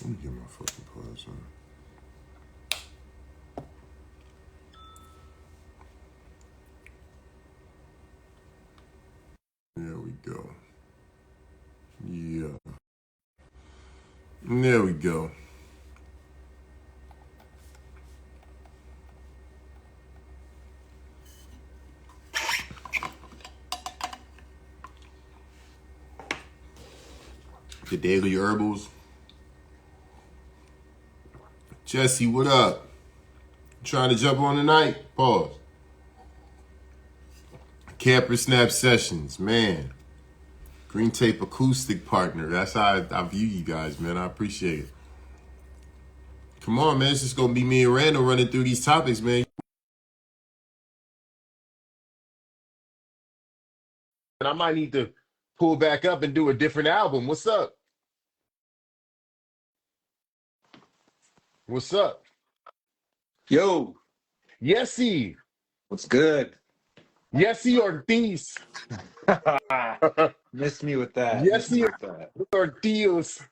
Let me get my fucking pause on. There we go. Yeah. There we go. The Daily Herbals. Jesse, what up? Trying to jump on tonight? Pause. Camper Snap Sessions, man. Green Tape Acoustic Partner. That's how I view you guys, man. I appreciate it. Come on, man. It's just going to be me and Randall running through these topics, man. And I might need to pull back up and do a different album. What's up? What's up? Yo, Yesy. what's good? Yesy Ortiz. Miss me with that. Miss me Yesy with that. Ortiz.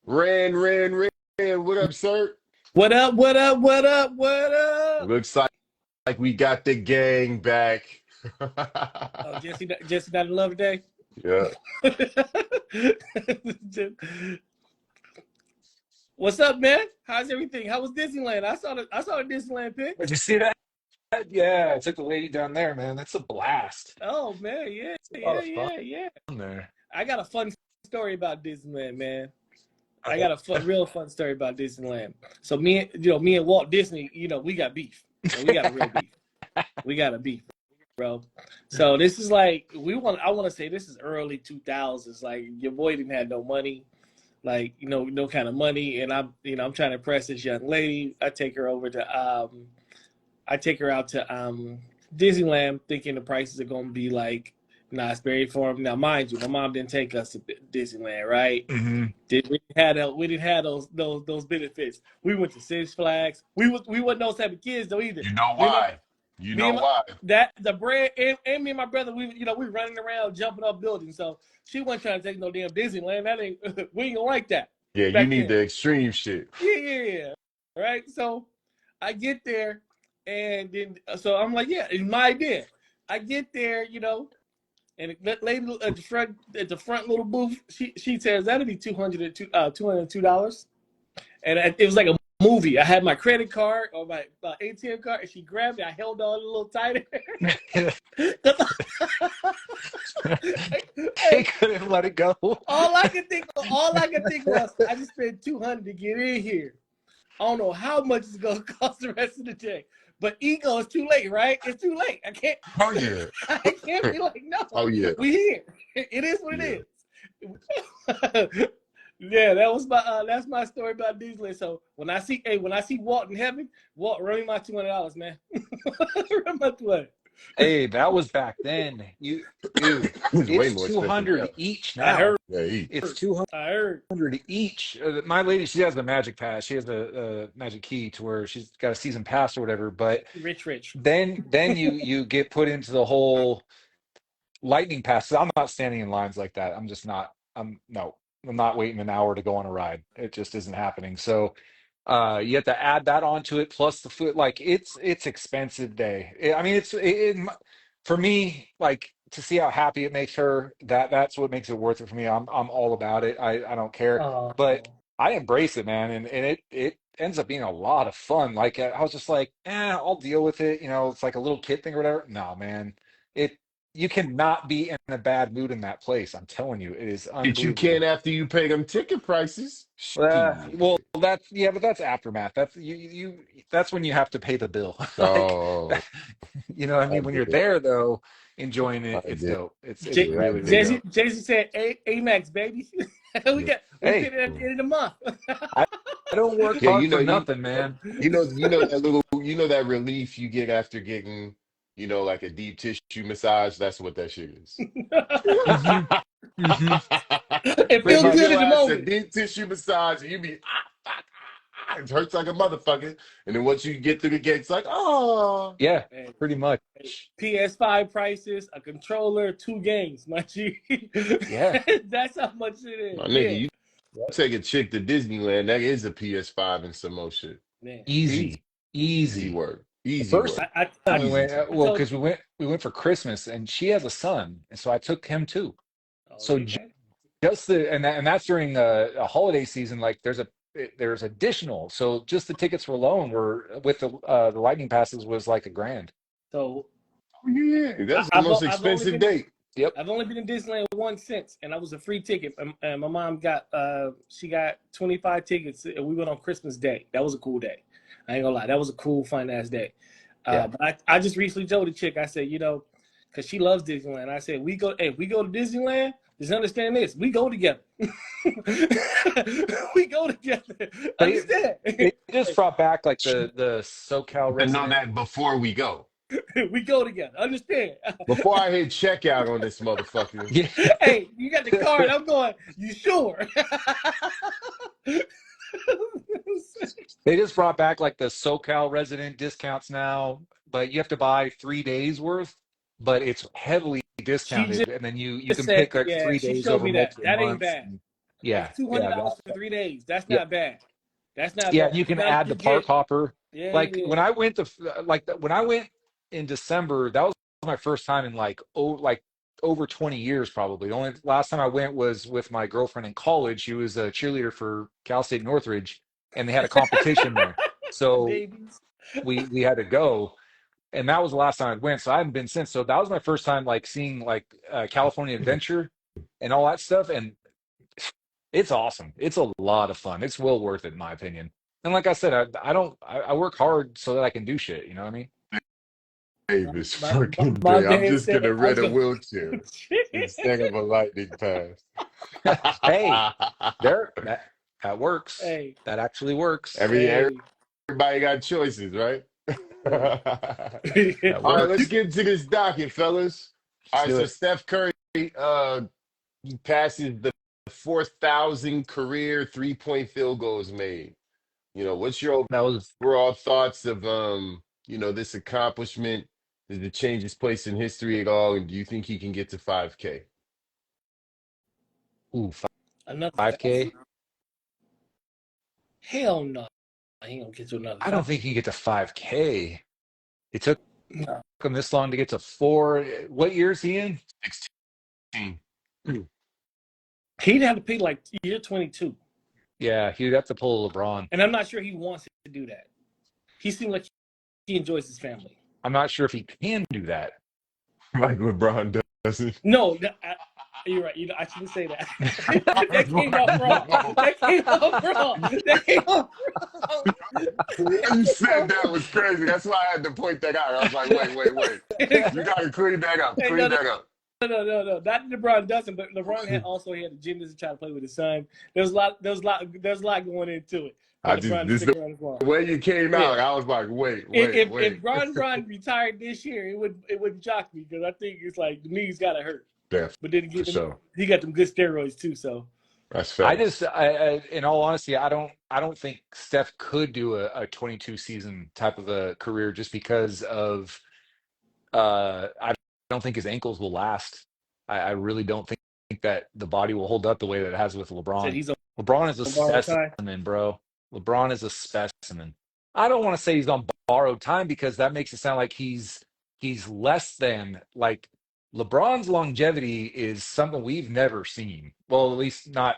Ran. What up, sir? What up? What up? What up? What up? Looks like we got the gang back. Oh, Jesse got a love day. Yeah. What's up, man? How's everything? How was Disneyland? I saw the Disneyland pic. Did you see that? Yeah, I took the lady down there, man. That's a blast. Oh man, yeah, It's a lot of yeah. fun there. I got a fun story about Disneyland, man. I got a real fun story about Disneyland. So me and Walt Disney, we got beef. We got a real beef. We got a beef, bro. So this is like I want to say this is early 2000s. Like your boy didn't have no money, like no kind of money, and I'm trying to impress this young lady. I take her out to Disneyland, thinking the prices are gonna be like Knott's Berry Farm. Now, mind you, my mom didn't take us to Disneyland, right? Mm-hmm. We didn't have those benefits. We went to Six Flags. We wasn't those type of kids though either. You know why? You know why? That the bread and me and my brother, we running around jumping up buildings. So she wasn't trying to take no damn Disneyland. That ain't we ain't gonna like that. Yeah, you Back need then. the extreme shit. Yeah. Right. So I get there, and then so I'm like, yeah, it's my idea. I get there, and that lady at the front little booth, she says that'll be $202, and it was like a movie. I had my credit card or my ATM card, and she grabbed it. I held on a little tighter. They couldn't let it go. All I could think was, I just spent $200 to get in here. I don't know how much it's gonna cost the rest of the day. But ego is too late, right? It's too late. I can't. Oh yeah. I can't be like, no. Oh yeah. We here. It is what it is. Yeah, that's my story about Disneyland. So when I see Walt in heaven, Walt, run me my $200, man. Run my $200. Hey, that was back then. Dude, It's way it's more 200 expensive each I now. heard. now. Yeah, It's 200 I heard. each. My lady, she has the magic pass. She has the magic key to where she's got a season pass or whatever. But Rich. then you get put into the whole lightning pass. I'm not standing in lines like that. I'm just not. I'm not waiting an hour to go on a ride. It just isn't happening. So you have to add that onto it plus the food. Like it's expensive day. I mean, for me, like to see how happy it makes her. That's what makes it worth it for me. I'm all about it. I don't care, Oh. but I embrace it, man, and it ends up being a lot of fun. Like I was just like, I'll deal with it. It's like a little kid thing or whatever. No, man, it you cannot be in a bad mood in that place. I'm telling you, it is You unbelievable. can after you pay them ticket prices. Well, but that's aftermath. That's That's when you have to pay the bill. Like, Oh, you know what I I mean? When you're get it. there though, enjoying it, I it's get dope. It's J- it. really, really Yeah. dope. Jason said, Amex, baby. we Yeah. paid Hey, it at the end of the month. I, I don't work Yeah, hard for nothing, man. that relief you get after getting, like a deep tissue massage. That's what that shit is. Hmm. Hmm. It Pretty feels Give good much. in your the ass a moment. deep tissue massage, and you be it hurts like a motherfucker. And then once you get through the gate, it's like, oh, Yeah, Hey, pretty much. PS5 prices, a controller, 2 games, my G. Yeah. That's how much it is. my Yeah. nigga, Take a chick to Disneyland. That is a PS5 and some more shit. Man, Easy, Easy, easy easy. work. The Easy first work. time we Easy went, time. I well, told. because we went for Christmas, and she has a son, and so I took him too. Oh, there So you go. just and that's during a holiday season. Like there's additional. So just the tickets for alone were with the lightning passes was like $1,000. So Yeah, I, that's the I've most o- I've only expensive been date. Yep. I've only been in Disneyland once since, and that was a free ticket. And my mom got she got 25 tickets, and we went on Christmas Day. That was a cool day. I ain't gonna lie, that was a cool, fun ass day. Yeah. But I just recently told the chick, I said, because she loves Disneyland. I said, we go to Disneyland. Just understand this, we go together. We go together. They Understand? they just brought back like the SoCal To know resident. that before we go. We go together. Understand? Before I hit checkout on this motherfucker. Yeah. Hey, you got the card. I'm going, you sure? They just brought back like the SoCal resident discounts now, but you have to buy 3 days worth, but it's heavily She discounted, and then you just can said, pick like yeah, three she days showed over me that. multiple That ain't months. bad. Yeah, That's $200 yeah, for 3 days. That's yeah, not bad. That's not yeah. bad. And you You can guys add the can park get, hopper. yeah, Like yeah. when I went to when I went in December, that was my first time in like over 20 years probably. The only last time I went was with my girlfriend in college. She was a cheerleader for Cal State Northridge, and they had a competition there. So Babies. we had to go, and that was the last time I went. So I haven't been since. So that was my first time like seeing like California Adventure and all that stuff, and it's awesome. It's a lot of fun. It's well worth it in my opinion. And like I said, I work hard so that I can do shit. You know what I mean? Davis My fucking my day. I'm man just said, gonna I was rent a going, wheelchair instead of a lightning pass. Hey, that works. hey, That actually works. hey, Everybody got choices, right? hey. That All right, let's works. get into this docket, fellas. All Let's right, do so it. Steph Curry, he passes the 4,000 career 3-point field goals made. What's your That was overall thoughts of this accomplishment? Does it change his place in history at all? And do you think he can get to 5K? ooh Another 5K. 1,000? Hell no. I ain't gonna get to another I don't 1,000. think he can get to 5K. It took No. him this long to get to four. What year is he in? 16. He'd have to pick like year 22. Yeah, he'd have to pull LeBron. And I'm not sure he wants to do that. He seems like he enjoys his family. I'm not sure if he can do that. Like LeBron doesn't. No, you're right. I shouldn't say that. That came off wrong. That came off wrong. That came off When you said that was crazy. That's why I had to point that out. I was like, wait. You wrong. gotta clean that up. Hey, Clean that up. no. Not that LeBron doesn't, but LeBron had a gymnast to try to play with his son. There's a lot going into it. For I just LeBron to this stick the around as long. way you came out. Yeah. I was like, wait. If Bron retired this year, it wouldn't shock me because I think it's like the knees gotta hurt. Yeah, But then for sure. he got them good steroids too. So That's I facts. just, in all honesty, I don't think Steph could do a 22 season type of a career just because of, I don't think his ankles will last. I really don't think that the body will hold up the way that it has with said LeBron. he's on LeBron is a borrowed time. specimen, bro. LeBron is a specimen. I don't want to say he's on borrowed time because that makes it sound like he's less than like LeBron's longevity is something we've never seen. Well, at least not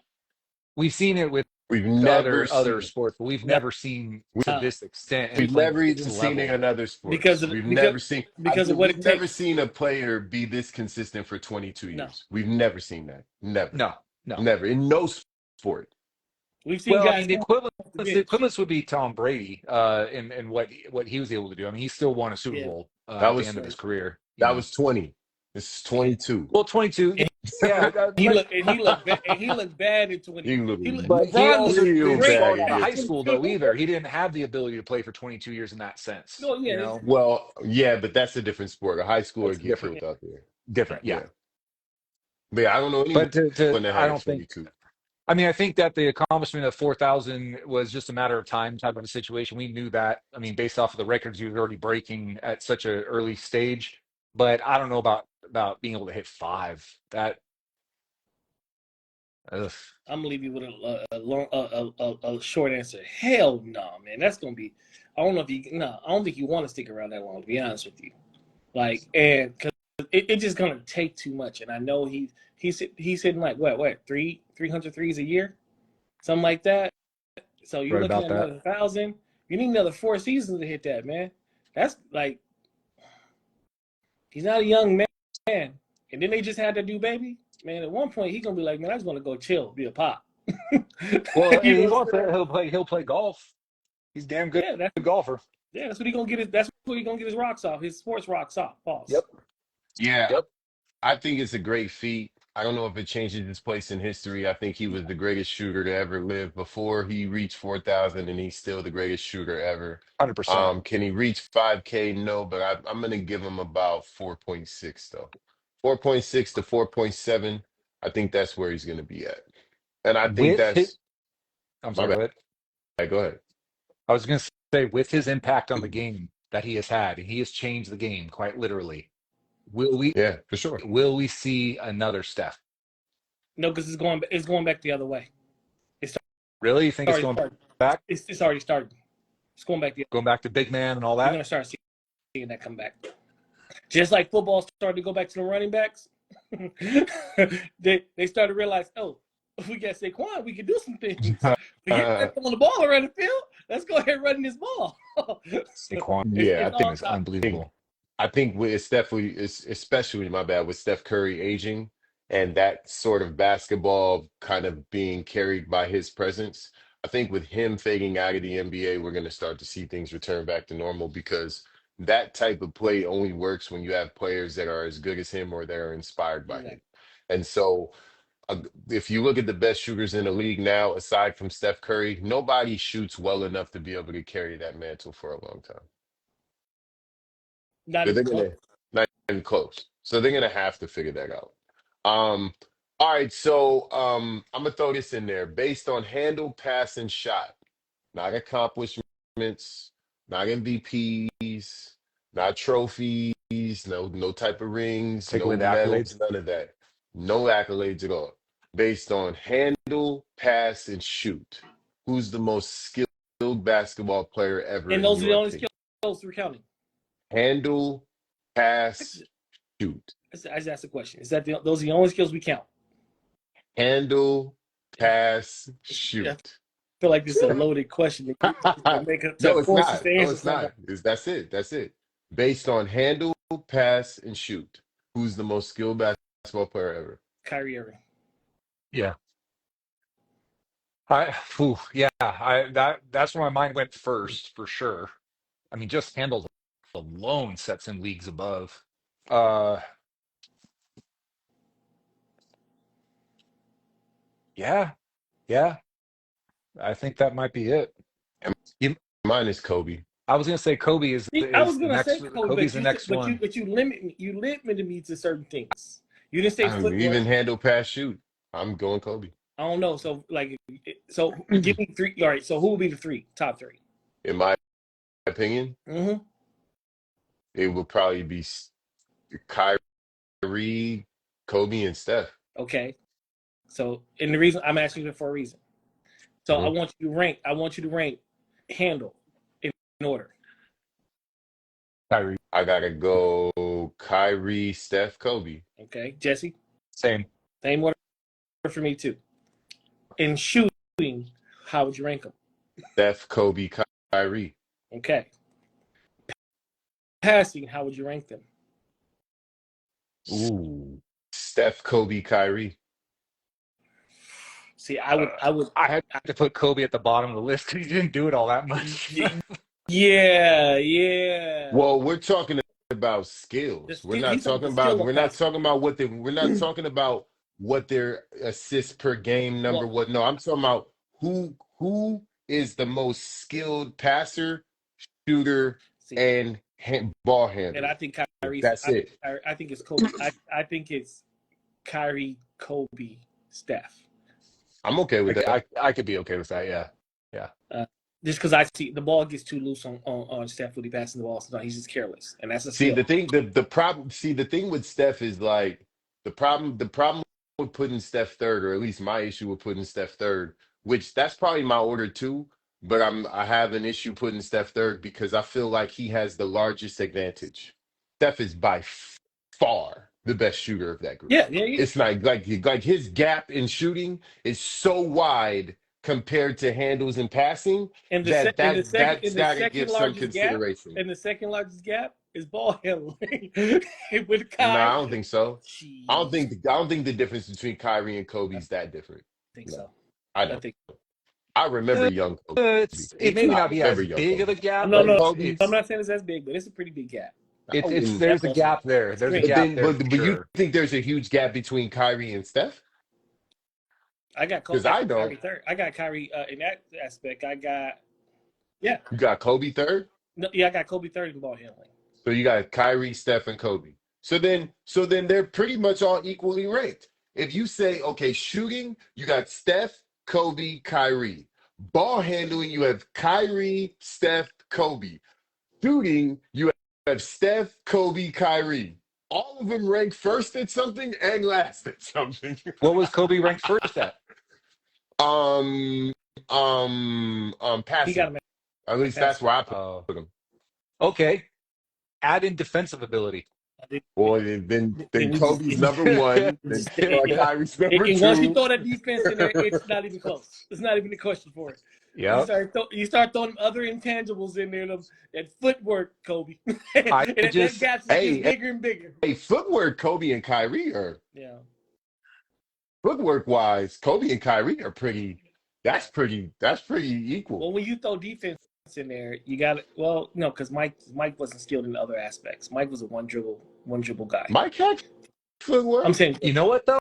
we've seen it with We've the never other seen. sports, but we've No, never seen to no, this extent and We've playing never at this even seen it level. in other because sports. of We've never seen. because of what We've it never takes. seen a player be this consistent for 22 No, years. We've never seen that. Never, No, no. never in no sport. we've seen Well, I guys mean, the come equivalent off the the bench. equivalence would be Tom Brady, in what he was able to do. I mean, he still won a Super Yeah, Bowl That at the was end of right. his career. You that know, was 20. This is 22. well, 22, And yeah, he looked bad in 20. He looked but he LeBron also looked real didn't great bad start in out of year high two. school though either. He didn't have the ability to play for 22 years in that sense. No, You yeah, know, Well, yeah, but that's a different sport. A high schooler that's get different, killed out there. different, yeah. Yeah, but yeah, I don't know anyone But to that I had a don't think. 22. I mean, I think that the accomplishment of 4,000 was just a matter of time type of a situation. We knew that. I mean, based off of the records he was already breaking at such an early stage. But I don't know about being able to hit five. That Ugh. I'm gonna leave you with a short answer. Hell no, man. That's gonna be. I don't know if you. No, I don't think you want to stick around that long. To be honest with you, like, and because it's just gonna take too much. And I know he's hitting like what 300 threes a year, something like that. So you're Right looking about at that. another 1,000. You need another 4 seasons to hit that, man. That's like he's not a young man. And then they just had that new baby. Man, at one point he's gonna be like, man, I just want to go chill, be a pop. Well, You and know he what I'm wants saying? to. He'll play golf. He's damn good Yeah, golfer. that's what he gonna get his. That's what he gonna get his rocks off. His sports rocks off. Yep. Pause. Yeah, Yep. I think it's a great feat. I don't know if it changes his place in history. I think he was the greatest shooter to ever live before he reached 4,000, and he's still the greatest shooter ever. 100%. Can he reach 5K? No, but I'm going to give him about 4.6, though. 4.6 to 4.7. I think that's where he's going to be at. And I think With his, that's I'm my sorry. Go ahead. bad. Go ahead. I was going to say, with his impact on the game that he has had, and he has changed the game quite literally. Will we Yeah, for sure. will we see another Steph? No, because it's going back the other way. It's Really? You think it's already going started. back? It's already started. It's going back the. Going back to big man and all You're that? gonna start seeing that come back. Just like football started to go back to the running backs, they started to realize, oh, if we got Saquon, we can do some things. Forget throwing the ball around the field. Let's go ahead and run this ball. Saquon Yeah, It's all is about. unbelievable. I think it's definitely, it's especially my bad with Steph Curry aging and that sort of basketball kind of being carried by his presence. I think with him fading out of the NBA, we're going to start to see things return back to normal because that type of play only works when you have players that are as good as him or that are inspired by him. Exactly. And so, if you look at the best shooters in the league now, aside from Steph Curry, nobody shoots well enough to be able to carry that mantle for a long time. Not So they're even close. gonna not even close. So they're gonna have to figure that out. Um, all right, so I'm gonna throw this in there based on handle, pass, and shot, not accomplishments, not MVPs, not trophies, no type of rings, Take away no the accolades. medals, none of that. No accolades at all. Based on handle, pass, and shoot. Who's the most skilled basketball player ever And in those are the your only opinion? skills we're counting. Handle, pass, shoot. I just asked the question. Is that those are the only skills we count? Handle, pass, I shoot. feel like this is a loaded question to make it to No, it's force us not. to No, answer it's not. somebody. That's it. That's it. Based on handle, pass, and shoot. Who's the most skilled basketball player ever? Kyrie Irving. Yeah. That's where my mind went first, for sure. I mean, just handles alone sets him leagues above. Uh, yeah, yeah. I think that might be it. And You, mine is Kobe. I was gonna say Kobe is See, I was is the gonna say next. Kobe, Kobe's the next one. but you limited me to certain things. You didn't say I mean, footwork. even handle, pass, shoot. I'm going Kobe. I don't know. So give me three. All right. So who will be the top three? In my opinion, Mm-hmm. it would probably be Kyrie, Kobe, and Steph. Okay. So and the reason I'm asking you for a reason. So Mhm. I want you to rank handle in order. Kyrie, I gotta go Kyrie, Steph, Kobe. Okay, Jesse. same. Same order for me too. In shooting, how would you rank them? Steph, Kobe, Kyrie. Okay. Passing, how would you rank them? Ooh. Steph, Kobe, Kyrie. See, I had to put Kobe at the bottom of the list because he didn't do it all that much. yeah. Well, we're talking about skills. He's talking the skill We're of not basketball. talking about we're not talking about what their assists per game number Well, was. No, I'm talking about who is the most skilled passer, shooter, see, and ball and handler. I think Kyrie's. That's it. I think it's Kobe. I think it's Kyrie, Kobe, Steph. I'm okay with that. I could be okay with that. Yeah. Just because I see the ball gets too loose on Steph when he passing the ball, sometimes he's just careless, and that's a See, skill. the thing with Steph is like the problem with putting Steph third, or at least my issue with putting Steph third, which that's probably my order too. But I have an issue putting Steph third because I feel like he has the largest advantage. Steph is by far the best shooter of that group. Yeah, yeah, yeah. It's like his gap in shooting is so wide compared to handles and passing And the that se- and the that second that's and the gotta second give some largest gap consideration. and the second largest gap is ball handling with No, I Kai. don't think so. Jeez, I don't think the difference between Kyrie and Kobe I is that different. think No, so. I I don't. think I remember Uh, young Kobe. it me may too. I not be remember as young big of Kobe. a gap, No, but no, I'm it's not saying it's as big, but it's a pretty big gap. it's And, there's a Definitely gap there. There's a extreme. but gap then, there for but you sure. think there's a huge gap between Kyrie and Steph? I Because got I don't. Kyrie third. I got Kyrie in that aspect. I got You got Kobe third, I got Kobe third in ball handling. so you got Kyrie, Steph, and Kobe. So then they're pretty much all equally ranked. If you say, okay, shooting, you got Steph, Kobe, Kyrie. Ball handling, you have Kyrie, Steph, Kobe. Shooting, you have Steph, Kobe, Kyrie. All of them ranked first at something and last at something. What was Kobe ranked first at? um, He got Passing. him At at least that's passing. where I Oh, put him. okay. Add in defensive ability. Or then Then we just Kobe's number one. Then Kyrie's number and once you two. throw that defense in there, it's not even close. It's not even a question for it. Yep. You start throwing other intangibles in there. That footwork, Kobe. I and that just gap just Hey, gets bigger and bigger. hey, footwork, Kobe and Kyrie are Yeah. footwork wise, Kobe and Kyrie are pretty. That's pretty equal. Well, when you throw defense in there, you got it. Well, no, because Mike wasn't skilled in other aspects. Mike was a one dribble guy. Mike had footwork. I'm saying you know what though?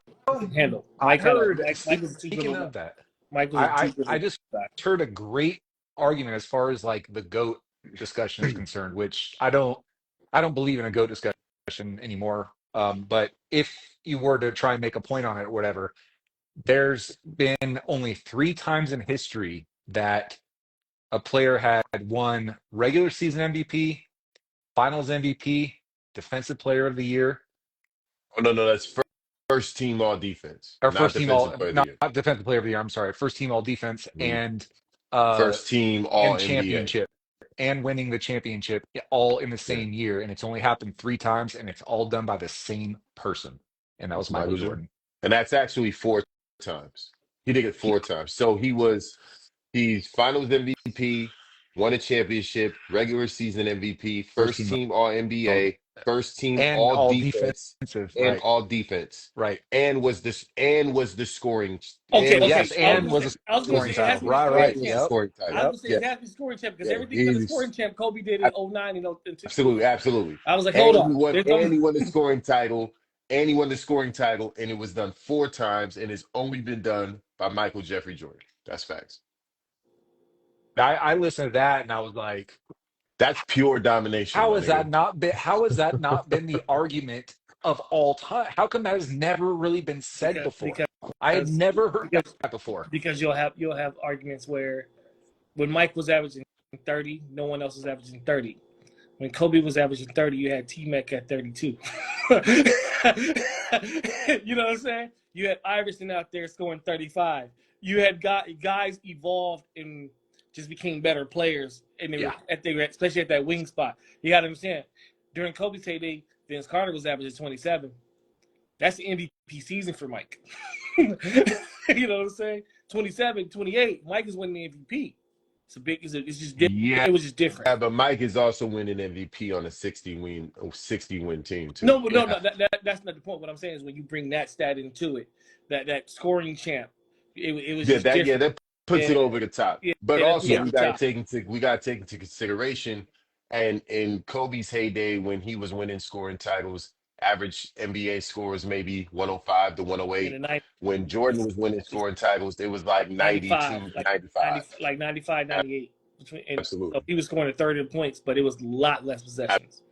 handle. I Mike heard Mike was a two speaking dribble. of that, Mike was a two I dribble just guy. heard a great argument as far as like the GOAT discussion is concerned, which I don't believe in a GOAT discussion anymore. But if you were to try and make a point on it or whatever, there's been only 3 times in history that a player had won regular season MVP, finals MVP, defensive player of the year, Oh no, that's first team all defense, or not first team all defensive player of the not, year. not defensive player of the year, I'm sorry, first team all defense Mhm. uh First team all and NBA. championship and winning the championship all in the Yeah, same year. And it's only happened 3 times and it's all done by the same person. And that was that's Michael Michael Jordan, Jordan. and that's actually 4 times. He did it He, 4 times. So he's Finals MVP, won a championship, regular season MVP, first first team team All all NBA, first team and All all Defense, defensive, and right. All Defense, Right. was the scoring Okay, and was okay. the Yes, and scoring was a I was gonna scoring say it has title. to be the Right, scoring right. and was the champ. Yep. scoring I was title. gonna say Yep. it has to be scoring champ because Yeah, everything but the he's scoring champ Kobe did in '09 and 02. absolutely. I was like, hold And up. There's he no won the scoring title, and he won the scoring title, and it was done 4 times, and it's only been done by Michael Jeffrey Jordan. That's facts. I listened to that and I was like, That's pure domination, my nigga. how has that not been the argument of all time? How come that has never really been said before? because I had never heard because that before. because you'll have arguments where when Mike was averaging 30, no one else was averaging 30. When Kobe was averaging 30, you had T-Mac at 32. You know what I'm saying? You had Iverson out there scoring 35. You had guys evolved and just became better players, and Yeah. they were especially at that wing spot. You got to understand. During Kobe's heyday, Vince Carter was averaging 27. That's the MVP season for Mike. You know what I'm saying? 27, 28. Mike is winning the MVP. It's just different. Yeah, It was just different. but Mike is also winning MVP on a 60 win team too. No, that's not the point. What I'm saying is when you bring that stat into it, that scoring champ, it was just different. That puts it Yeah, over the top. yeah, But that also puts it Yeah. over the top. we gotta take into consideration, and in Kobe's heyday when he was winning scoring titles, average NBA scores maybe 105 to In 108. the 90s, When Jordan was winning scoring titles, it was like 95, 92 to 95. 95, 98. And so Absolutely. he was scoring 30 points, but it was a lot less possessions.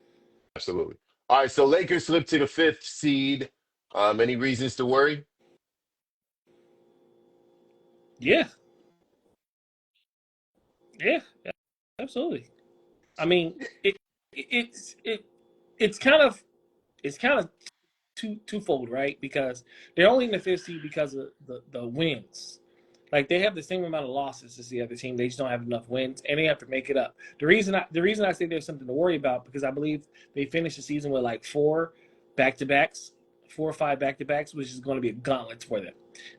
Absolutely. All right, so Lakers slip to the 5th seed. Any reasons to worry? Yeah, yeah, absolutely. I mean, it's kind of twofold, right? Because they're only in the fifth seed because of the wins. Like they have the same amount of losses as the other team. They just don't have enough wins, and they have to make it up. The reason I say there's something to worry about because I believe they finished the season with like 4 or 5 back-to-backs, which is going to be a gauntlet for them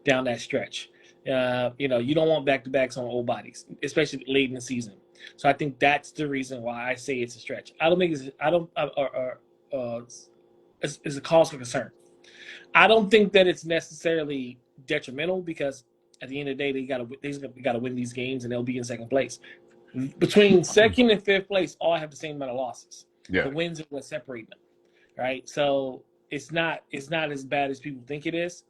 down that stretch. You don't want back-to-backs on old bodies, especially late in the season. So I think that's the reason why I say it's a stretch. I don't think it's a cause for concern. I don't think that it's necessarily detrimental because at the end of the day, they got to win these games and they'll be in second place. Between second and fifth place, all have the same amount of losses. Yeah. The wins are what separate them, right? So it's not as bad as people think it is,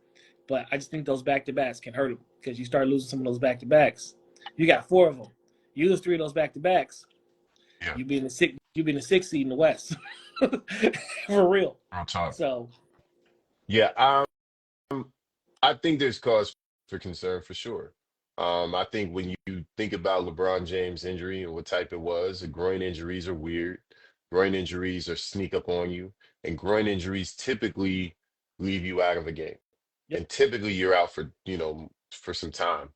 but I just think those back-to-backs can hurt them because you start losing some of those back-to-backs. You got 4 of them. You lose 3 of those back-to-backs. Yeah. You be in the sixth seed in the West, for real. Real talk. So Yeah, I think there's cause for concern for sure. I think when you think about LeBron James' injury and what type it was, groin injuries are weird. Groin injuries are sneak up on you, and groin injuries typically leave you out of a game. Yep. And typically you're out for some time.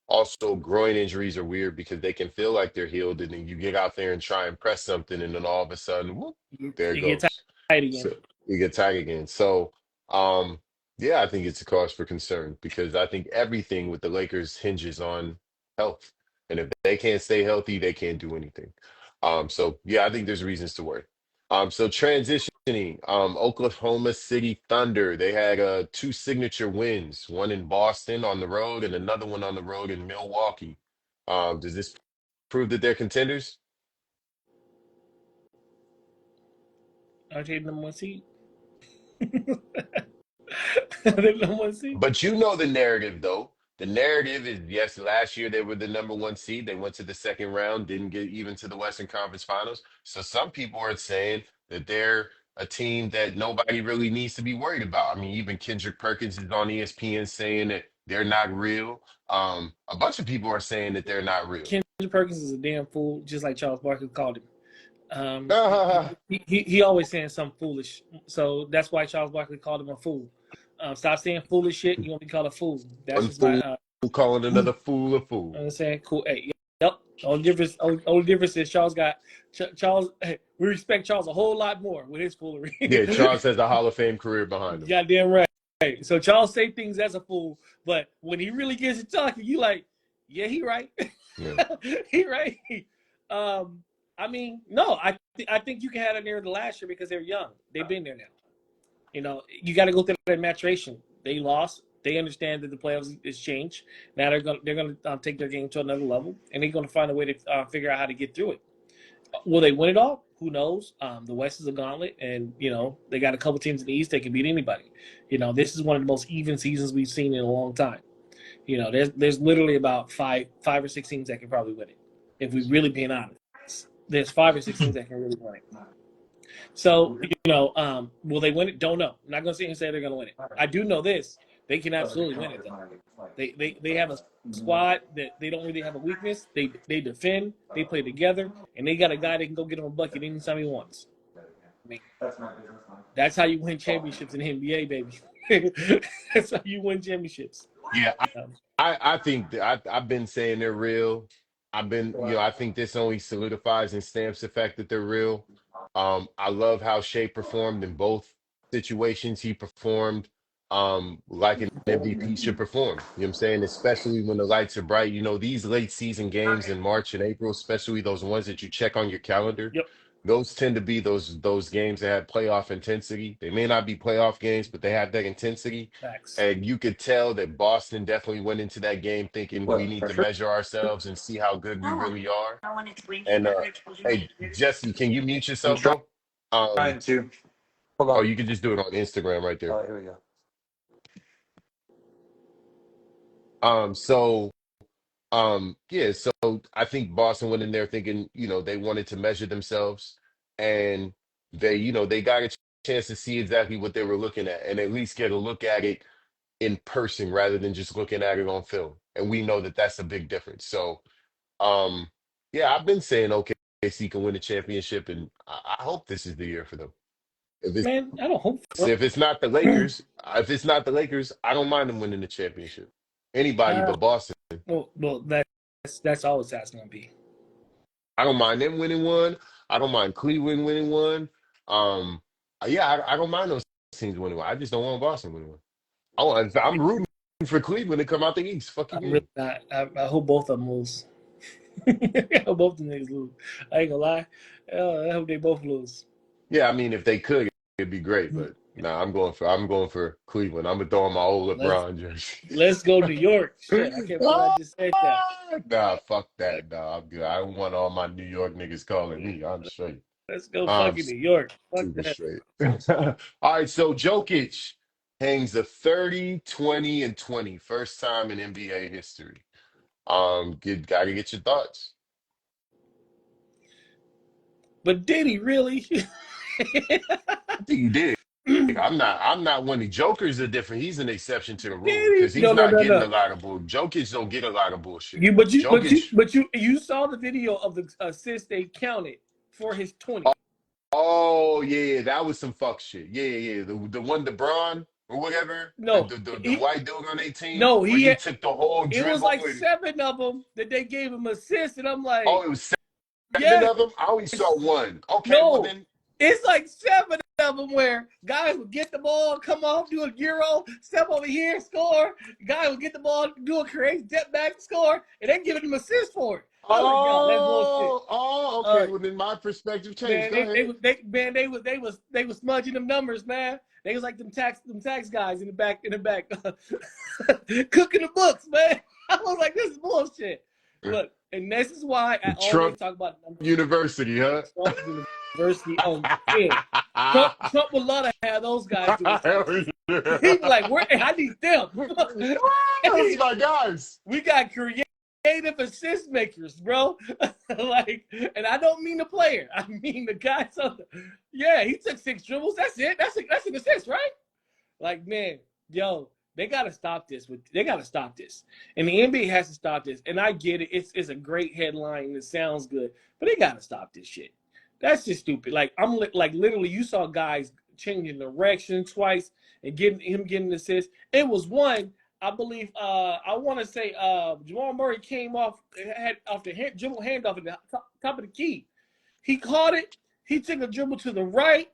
Also, groin injuries are weird because they can feel like they're healed, and then you get out there and try and press something, and then all of a sudden, whoop, there it you get goes. tight again. So you get tight again. So, um, yeah, I think it's a cause for concern because I think everything with the Lakers hinges on health, and if they can't stay healthy, they can't do anything. So yeah, I think there's reasons to worry. So transitioning, Oklahoma City Thunder, they had 2 signature wins, one in Boston on the road and another one on the road in Milwaukee. Does this prove that they're contenders? Are they number 1 seed? They're number 1 seed. But you know the narrative, though. The narrative is yes, last year they were the number 1 seed. They went to the second round, didn't get even to the Western Conference Finals. So some people are saying that they're a team that nobody really needs to be worried about. I mean, even Kendrick Perkins is on ESPN saying that they're not real. A bunch of people are saying that they're not real. Kendrick Perkins is a damn fool, just like Charles Barkley called him. Ah, He always saying something foolish, so that's why Charles Barkley called him a fool. Stop saying foolish shit. You won't be called a fool. That's one just my. fool calling another fool a fool. I'm saying cool. Hey, yep. Only difference is Charles got Charles. Hey, we respect Charles a whole lot more with his foolery. Yeah, Charles has a Hall of Fame career behind him. Goddamn right. So Charles say things as a fool, but when he really gets to talking, you like, yeah, he right. Yeah. He right. I mean, no, I think you can have it near the last year because they're young. They've been there now. You got to go through that maturation. They lost. They understand that the playoffs is changed. Now they're gonna take their game to another level, and they're gonna find a way to figure out how to get through it. Will they win it all? Who knows? The West is a gauntlet, and they got a couple teams in the East that can beat anybody. This is one of the most even seasons we've seen in a long time. There's literally about five or six teams that can probably win it. If we're really being honest, there's 5 or 6 teams that can really win it. So, will they win it? Don't know. I'm not going to sit here and say they're going to win it. I do know this. They can absolutely win it, though. They have a squad that they don't really have a weakness. They defend. They play together. And they got a guy that can go get him a bucket anytime he wants. I mean, that's how you win championships in the NBA, baby. That's how you win championships. Yeah, I think that I've been saying they're real. I think this only solidifies and stamps the fact that they're real. I love how Shea performed in both situations. He performed like an MVP should perform. You know what I'm saying? Especially when the lights are bright. These late season games in March and April, especially those ones that you check on your calendar. Yep. Those tend to be those games that have playoff intensity. They may not be playoff games, but they have that intensity. Facts. And you could tell that Boston definitely went into that game thinking we need to measure ourselves and see how good we really are. And hey, Jesse, can you mute yourself, bro? Trying to. Hold on. Oh, you can just do it on Instagram right there. Oh, here we go. Yeah, so I think Boston went in there thinking, they wanted to measure themselves and they got a chance to see exactly what they were looking at and at least get a look at it in person rather than just looking at it on film. And we know that that's a big difference. So, um, yeah, I've been saying OKC can win the championship and I hope this is the year for them. If it's Man, I don't hope for if it's not the Lakers, I don't mind them winning the championship. Anybody it. but Boston. Well, that's always how it's gonna be. I don't mind them winning one. I don't mind Cleveland winning one. Um, yeah, I don't mind those teams winning one. I just don't want Boston winning one. I'm rooting for Cleveland to come out the East. Fuck you I'm really mean? not. I hope both of them lose. I hope both of them niggas lose. I ain't gonna lie. I hope they both lose. Yeah, I mean if they could, it'd be great. But nah, I'm going for Cleveland. I'm gonna throw on my old Let's LeBron jersey. let's go New York. Shit, I can't believe I just said that. Nah, fuck that. Nah, I'm good. I don't want all my New York niggas calling me. I'm straight. Let's go I'm fucking New York. Fuck super that. straight. All right, so Jokic hangs a 30, 20, and 20. First time in NBA history. Gotta get your thoughts. But did he really? I think he did. I'm not one of the Jokers are different. He's an exception to the rule Did because he? he's No, no, not no, getting no. a lot of bull. Jokic don't get a lot of bullshit. You, but you, but you, Jokic, but you saw the video of the assists they counted for his 20. oh yeah, that was some fuck shit. Yeah, yeah, yeah. The one LeBron or whatever, the, No, the the the he, white dude on 18, no, where he he had, took the whole it was dribble like and 7 of them that they gave him assists, and I'm like, oh, it was seven yes, of them. I only saw one. Okay, well no, then, it's like 7 of them where guys would get the ball, come off, do a euro, step over here, score. Guy would get the ball, do a crazy step back, score, and they giving him assists for it. I was like, yo, that's bullshit. okay. Well then, my perspective changed. Man, Go ahead. they was smudging them numbers, man. They was like them tax guys in the back cooking the books, man. I was like, this is bullshit. Look, and this is why I always Trump talk about University, huh? Trump University on 10. Trump would love to have those guys do his Hell taxes. yeah. He be like, I need them. Those my guys. We got creative assist makers, bro. Like, and I don't mean the player. I mean the guy. Yeah, he took 6 dribbles. That's it. That's an assist, right? Like, man, yo, they gotta stop this. They gotta stop this. And the NBA has to stop this. And I get it. It's a great headline and it sounds good, but they gotta stop this shit. That's just stupid. Like, I'm like literally, you saw guys changing direction twice and getting assists. It was one. I believe I want to say Jamal Murray came off the dribble handoff at the top of the key. He caught it. He took a dribble to the right.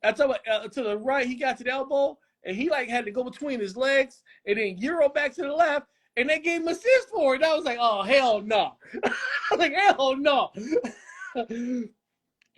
To the right. He got to the elbow and he like had to go between his legs and then euro back to the left. And they gave him assist for it. And I was like, oh hell no! I was like, hell no!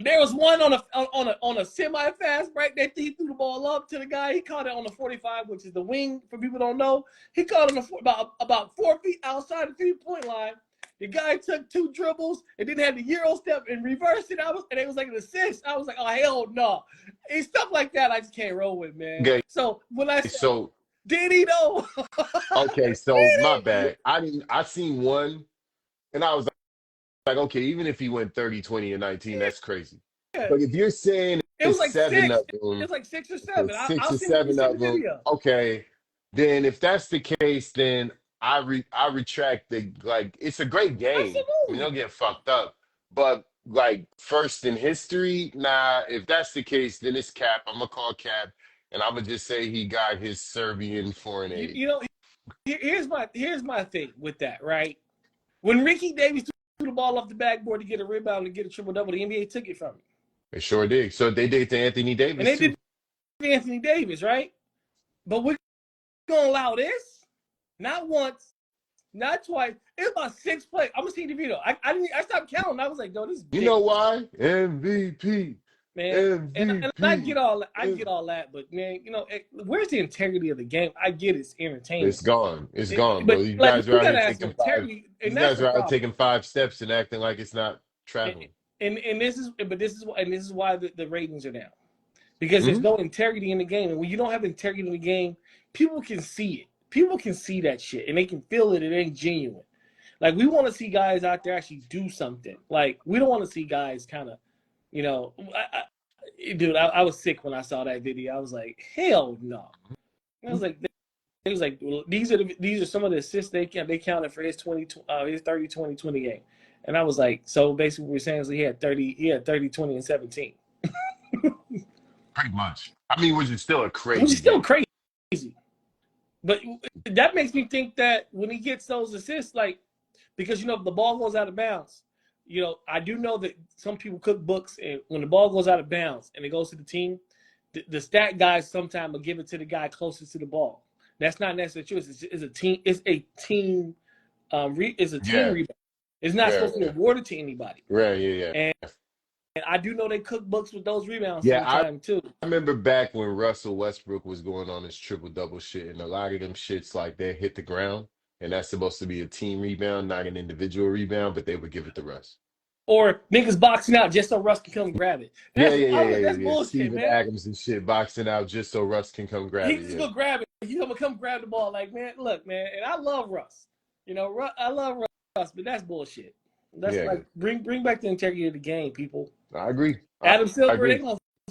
There was one on a semi-fast break that he threw the ball up to the guy. He caught it on the 45, which is the wing. For people who don't know, he caught it on about 4 feet outside the 3-point line. The guy took 2 dribbles and then had the euro step and reversed it. And it was like an assist. I was like, oh hell no! And stuff like that, I just can't roll with, man. Okay, So when I said, so did he though? okay, so my bad. I seen one, and I was like, okay, even if he went 30, 20, and 19, that's crazy. Yeah. But if you're saying It was like 7 6. of It them, was like 6 or 7. six I'll or see 7 the of them, video. okay, then if that's the case, then I retract it's a great game. I mean, Absolutely. don't get fucked up. But like first in history, nah, if that's the case, then it's Cap. I'm gonna call Cap and I'm gonna just say he got his Serbian foreign aid. You know, here's my thing with that, right? When Ricky Davis threw the ball off the backboard to get a rebound and get a triple double, the NBA took it from him. They sure did. So they did it to Anthony Davis. And they too. did to Anthony Davis, right? But we're gonna allow this not once, not twice. It's about 6 plays. I'm gonna see the video. I stopped counting. I was like, yo, this is You big, know why? MVP. man. And I get all that. I MVP. get all that, but man, you know, where's the integrity of the game? I get it's entertainment. It's gone. It's gone, But bro. You like, guys you are out gotta here have some taking 5. integrity, You and that's guys the are out problem. taking 5 steps and acting like it's not traveling. And this is why the ratings are down, because there's no integrity in the game. And when you don't have integrity in the game, people can see it. People can see that shit, and they can feel it. It ain't genuine. Like, we want to see guys out there actually do something. Like, we don't want to see guys kind of, you know, dude. I was sick when I saw that video. I was like, hell no. I was like, it was like, well, these are some of the assists they counted for his 30, 20, 20 game. And I was like, so basically what we're saying is he had 30, 20, and 17. Pretty much. I mean, which is still a which crazy is still game. crazy. But that makes me think that when he gets those assists, like, because, you know, the ball goes out of bounds. You know, I do know that some people cook books, and when the ball goes out of bounds and it goes to the team, the stat guys sometimes will give it to the guy closest to the ball. That's not necessarily true. It's a team. It's a team. It's a team Yeah. rebound. It's not supposed to be awarded to anybody. Right, yeah. And I do know they cook books with those rebounds Yeah, sometimes too. I remember back when Russell Westbrook was going on his triple-double shit, and a lot of them shits, like, they hit the ground, and that's supposed to be a team rebound, not an individual rebound, but they would give it to Russ. Or niggas boxing out just so Russ can come grab it. That's bullshit, Steven man. Adams and shit boxing out just so Russ can come grab He it. just go grab it. He's gonna come grab the ball. Like, man, look, man, and I love Russ. You know, I love Russ, but that's bullshit. That's like bring back the integrity of the game, people. I agree. Adam Silver,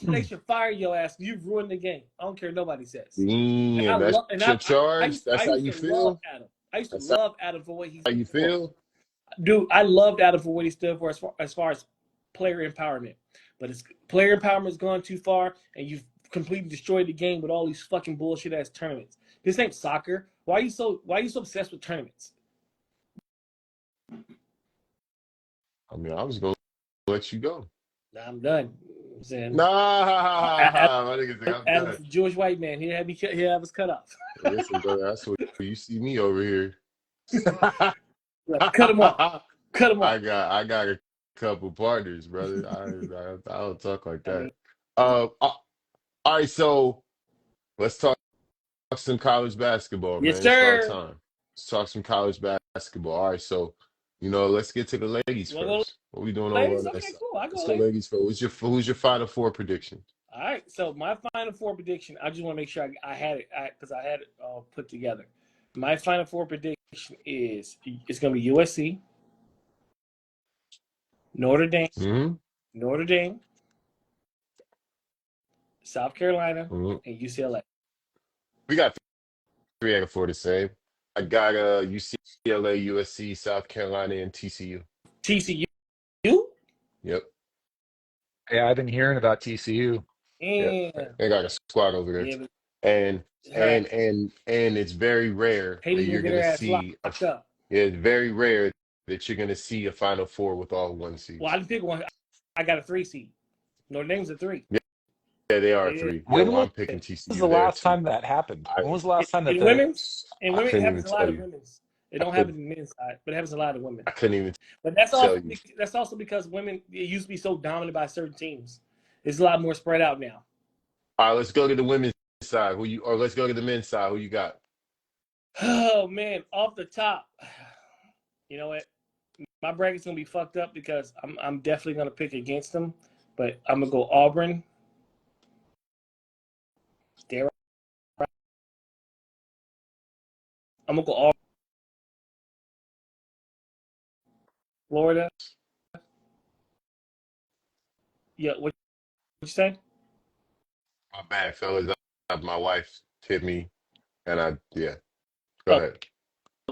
they should fire your ass. You've ruined the game. I don't care what nobody says. Yeah, that's your charge. That's how you feel. I used to love Adam for what he. How you feel? Dude, I loved Adam for what he stood for as far as player empowerment. But his player empowerment has gone too far, and you've completely destroyed the game with all these fucking bullshit ass tournaments. This ain't soccer. Why are you so obsessed with tournaments? I mean, I was gonna let you go. Nah, I'm done. I'm saying, my nigga think I'm Adam's done. a Jewish white man. He had us cut off. Listen, brother, that's what you see me over here. Cut him off. Cut him off. I got a couple partners, brother. I don't talk like that. All right, so let's talk some college basketball, man. Yes, sir. It's our time. Let's talk some college basketball. All right, so let's get to the ladies first. What we doing over on that side? Cool. Let's go ladies first. Who's your Final Four prediction? All right, so my Final Four prediction. I just want to make sure I had it because I had it put together. My Final Four prediction is it's going to be USC, Notre Dame, South Carolina, and UCLA. We got 3 out of 4 the same. I got UCLA, USC, South Carolina, and TCU. TCU? Yep. Yeah, I've been hearing about TCU. Yeah. They got a squad over there. Yeah, and it's very rare that you're gonna see it's very rare that you're gonna see a Final Four with all 1 seed. Well, I didn't pick one. I got a 3 seed. Notre Dame's a 3. Yeah, they are 3. I'm picking TCU. When was the last time that happened? When was the last time that women's? In women, it happens a lot of women's. It don't happen in the men's side, but it happens a lot of women. I couldn't even. But that's also because women, it used to be so dominant by certain teams. It's a lot more spread out now. All right, let's go to the women's side. Let's go to the men's side. Who you got? Oh man, off the top, you know what? My bracket's gonna be fucked up because I'm definitely gonna pick against them, but I'm gonna go Auburn. I'm gonna go Auburn. Florida. Yeah, what you say? My bad, fellas. My wife hit me, and Go ahead.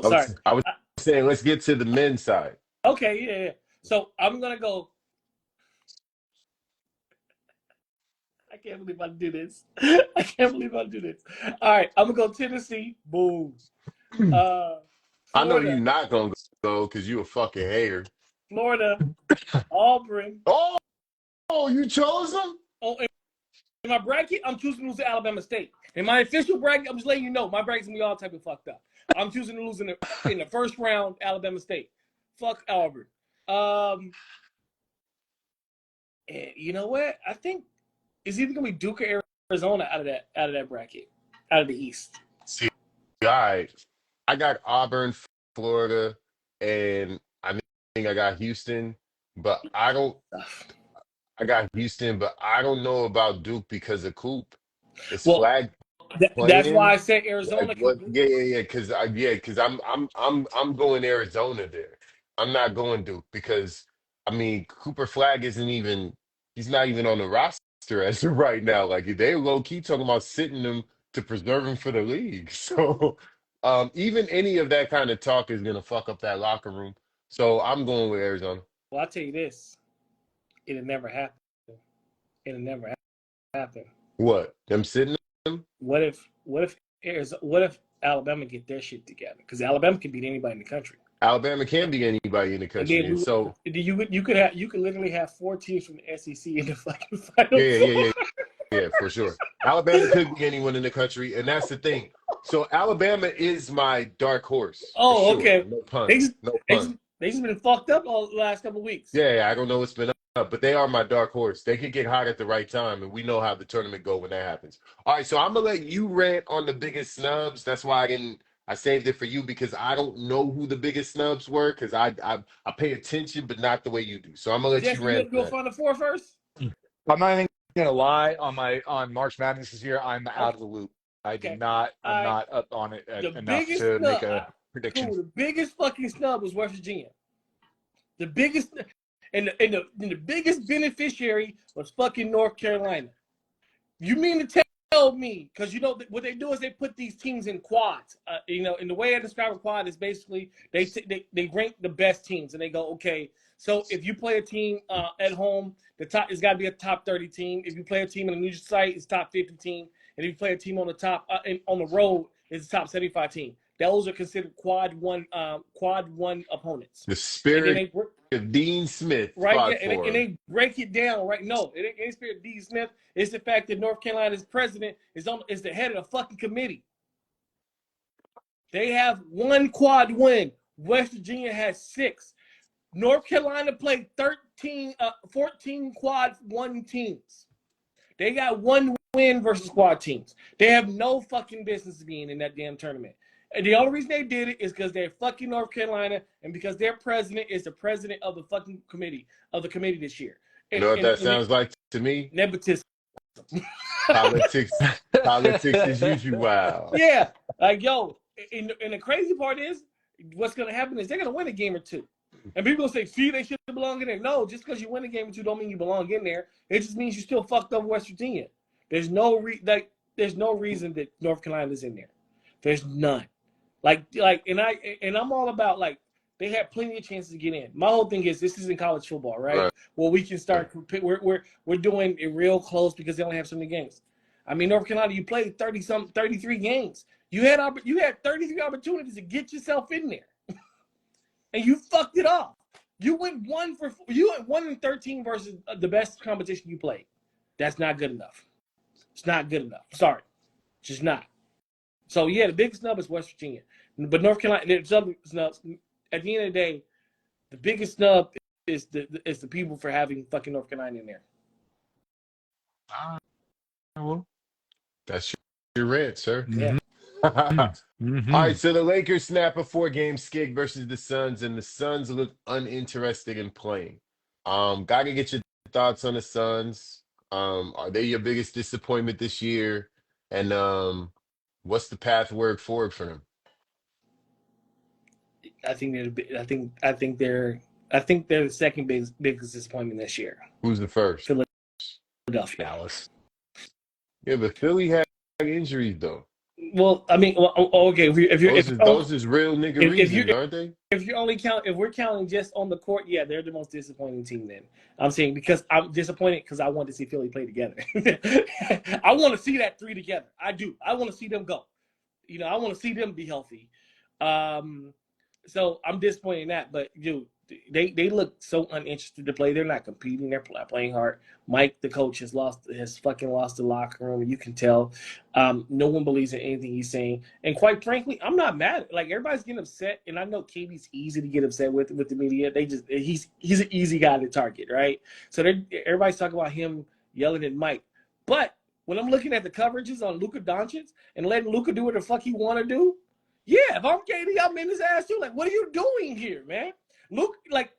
Sorry. I was saying, let's get to the men's side. Okay, yeah. So I'm gonna go. I can't believe I do this. All right, I'm gonna go Tennessee. Boom. I know you're not gonna go because you a fucking hater. Florida, Auburn. Oh, you chose them? Oh, in my bracket, I'm choosing to lose to Alabama State. In my official bracket, I'm just letting you know, my bracket's gonna be all type of fucked up. I'm choosing to lose in the first round, Alabama State. Fuck Auburn. And you know what? I think it's either gonna be Duke or Arizona out of that bracket, out of the East. See, all right. I got Auburn, Florida, and I think I got Houston, but I don't know about Duke because of Coop. It's flag. That's why I said Arizona. Because I'm going Arizona there. I'm not going Duke because Cooper Flag he's not even on the roster as of right now. Like they low key talking about sitting him to preserve him for the league. So even any of that kind of talk is gonna fuck up that locker room. So I'm going with Arizona. Well, I'll tell you this. It'll never happen. What? Them sitting them? What if Alabama get their shit together? Because Alabama can beat anybody in the country. Alabama can beat anybody in the And country. then And so you could literally have 4 teams from the SEC in the fucking final. yeah, for sure. Alabama could beat anyone in the country, and that's the thing. So Alabama is my dark horse. Oh, for sure. okay. No pun. They No pun. just been fucked up all the last couple of weeks. Yeah, I don't know what's been up, but they are my dark horse. They could get hot at the right time, and we know how the tournament go when that happens. All right, so I'm gonna let you rant on the biggest snubs. That's why I saved it for you because I don't know who the biggest snubs were because I pay attention, but not the way you do. So I'm gonna let Jesse, you rant. you go Final Four first? I'm not even gonna lie on March Madness this year. I'm out of the loop. I'm not up on it enough to make a prediction. Cool. The biggest fucking snub was West Virginia. The biggest and the biggest beneficiary was fucking North Carolina. You mean to tell me, because you know what they do is they put these teams in quads. And the way I describe a quad is basically they rank the best teams and they go, okay, so if you play a team at home, it's got to be a top 30 team. If you play a team in a neutral site, it's top 50 team. And if you play a team on the top on the road, it's a top 75 team. Those are considered quad one opponents. The spirit of Dean Smith. Right, and they break it down, right? No, it ain't spirit of Dean Smith. It's the fact that North Carolina's president is the head of the fucking committee. They have 1 quad win. West Virginia has 6. North Carolina played 14 quad one teams. They got 1 win versus quad teams. They have no fucking business being in that damn tournament. And the only reason they did it is because they're fucking North Carolina and because their president is the president of the fucking committee this year. You know what that sounds like to me? Nepotism. Politics as usual. Yeah. Like, yo, and the crazy part is what's going to happen is they're going to win a game or two. And people will say, see, they should belong in there. No, just because you win a game or two don't mean you belong in there. It just means you still fucked up West Virginia. There's no reason that North Carolina is in there. There's none. And I'm all about, like, they had plenty of chances to get in. My whole thing is this isn't college football, right? Well, we can start. We're doing it real close because they only have so many games. I mean, North Carolina, you played 33 games. You had 33 opportunities to get yourself in there, and you fucked it up. You went 1 in 13 versus the best competition you played. That's not good enough. It's not good enough. Sorry, just not. So yeah, the biggest snub is West Virginia, but North Carolina. There's other snubs. At the end of the day, the biggest snub is the people for having fucking North Carolina in there. Well, that's your rant, sir. Yeah. Mm-hmm. All right, so the Lakers snap a 4-game skid versus the Suns, and the Suns look uninterested in playing. Gotta get your thoughts on the Suns. Are they your biggest disappointment this year? And what's the pathway forward for them? I think they're the second biggest disappointment this year. Who's the first? Philadelphia. Dallas. Yeah, but Philly had injuries though. Well, I mean, okay. Those is real nigga reasons, aren't they? If we're counting just on the court, yeah, they're the most disappointing team. Then I'm saying because I'm disappointed because I want to see Philly play together. I want to see that 3 together. I do. I want to see them go. I want to see them be healthy. So I'm disappointed in that. But dude, they look so uninterested to play. They're not competing. They're playing hard. Mike, the coach, has fucking lost the locker room. You can tell. No one believes in anything he's saying. And quite frankly, I'm not mad. Like, everybody's getting upset, and I know KD's easy to get upset with the media. He's an easy guy to target, right? So everybody's talking about him yelling at Mike. But when I'm looking at the coverages on Luka Doncic and letting Luka do what the fuck he want to do, yeah, if I'm KD, I'm in his ass too. Like, what are you doing here, man? Look, like,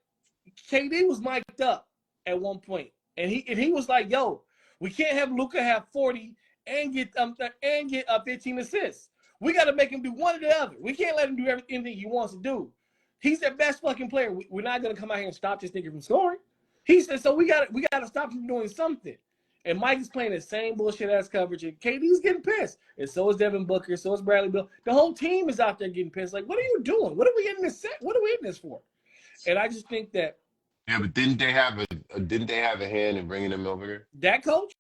KD was mic'd up at one point, and he was like, "Yo, we can't have Luka have 40 and get 15 assists. We got to make him do one or the other. We can't let him do anything he wants to do. He's their best fucking player. We're not gonna come out here and stop this nigga from scoring." He said, "So we got to stop him doing something." And Mike is playing the same bullshit ass coverage, and KD's getting pissed, and so is Devin Booker, so is Bradley Beal. The whole team is out there getting pissed. Like, what are you doing? What are we in this set? What are we in this for? And I just think that but didn't they have a hand in bringing him over here? that coach,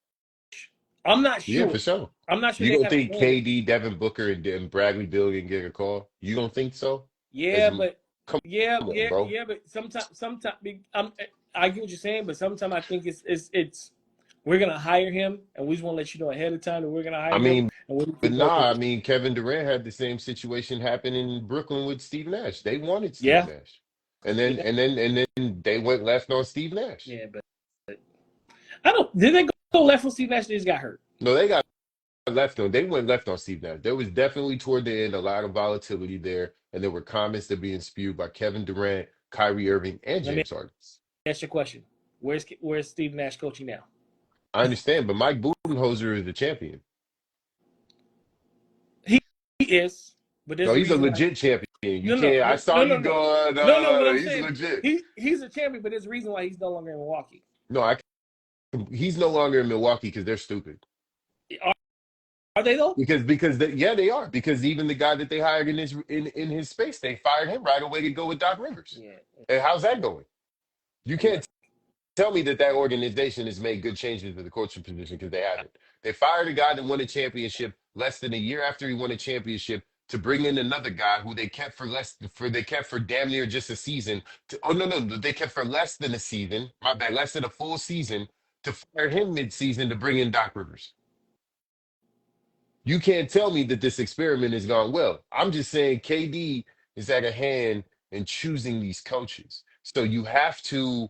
I'm not Yeah, sure. for sure. I'm not sure You they don't have a think candidate. KD, Devin Booker, and Bradley Beal can get a call? You don't think so? As Yeah, m- but come on, bro. but sometimes I get what you're saying, but sometimes I think it's we're gonna hire him, and we just want to let you know ahead of time that we're gonna I hire him, mean, and we but need both nah, of I us. mean, Kevin Durant had the same situation happen in Brooklyn with Steve Nash. They wanted Steve Yeah, Nash. And then yeah, they went left on Steve Nash. yeah. But I don't. Did they go left when Steve Nash just got hurt? No, they got left on. They went left on Steve Nash. There was definitely toward the end a lot of volatility there, and there were comments that being spewed by Kevin Durant, Kyrie Irving, and Let me James Harden. ask you a question. Where's Steve Nash coaching now? I understand, but Mike Budenholzer is the champion. He is, but there's No, a he's a reason why. legit champion. You No, no, can't. I no, saw no, you no, no, going. no, no. What I'm He's saying, legit. he's a champion, but there's a reason why he's no longer in Milwaukee. No, he's no longer in Milwaukee because they're stupid. Are they though? Yeah, they are, because even the guy that they hired in his space, they fired him right away to go with Doc Rivers. Yeah. And how's that going? You I'm not. can't tell me that organization has made good changes to the coaching position, because they haven't. They fired a guy that won a championship less than a year after he won a championship to bring in another guy who they kept for damn near just a season. They kept for less than a season. My bad, less than a full season, to fire him mid-season to bring in Doc Rivers. You can't tell me that this experiment has gone well. I'm just saying KD is at a hand in choosing these coaches. So you have to.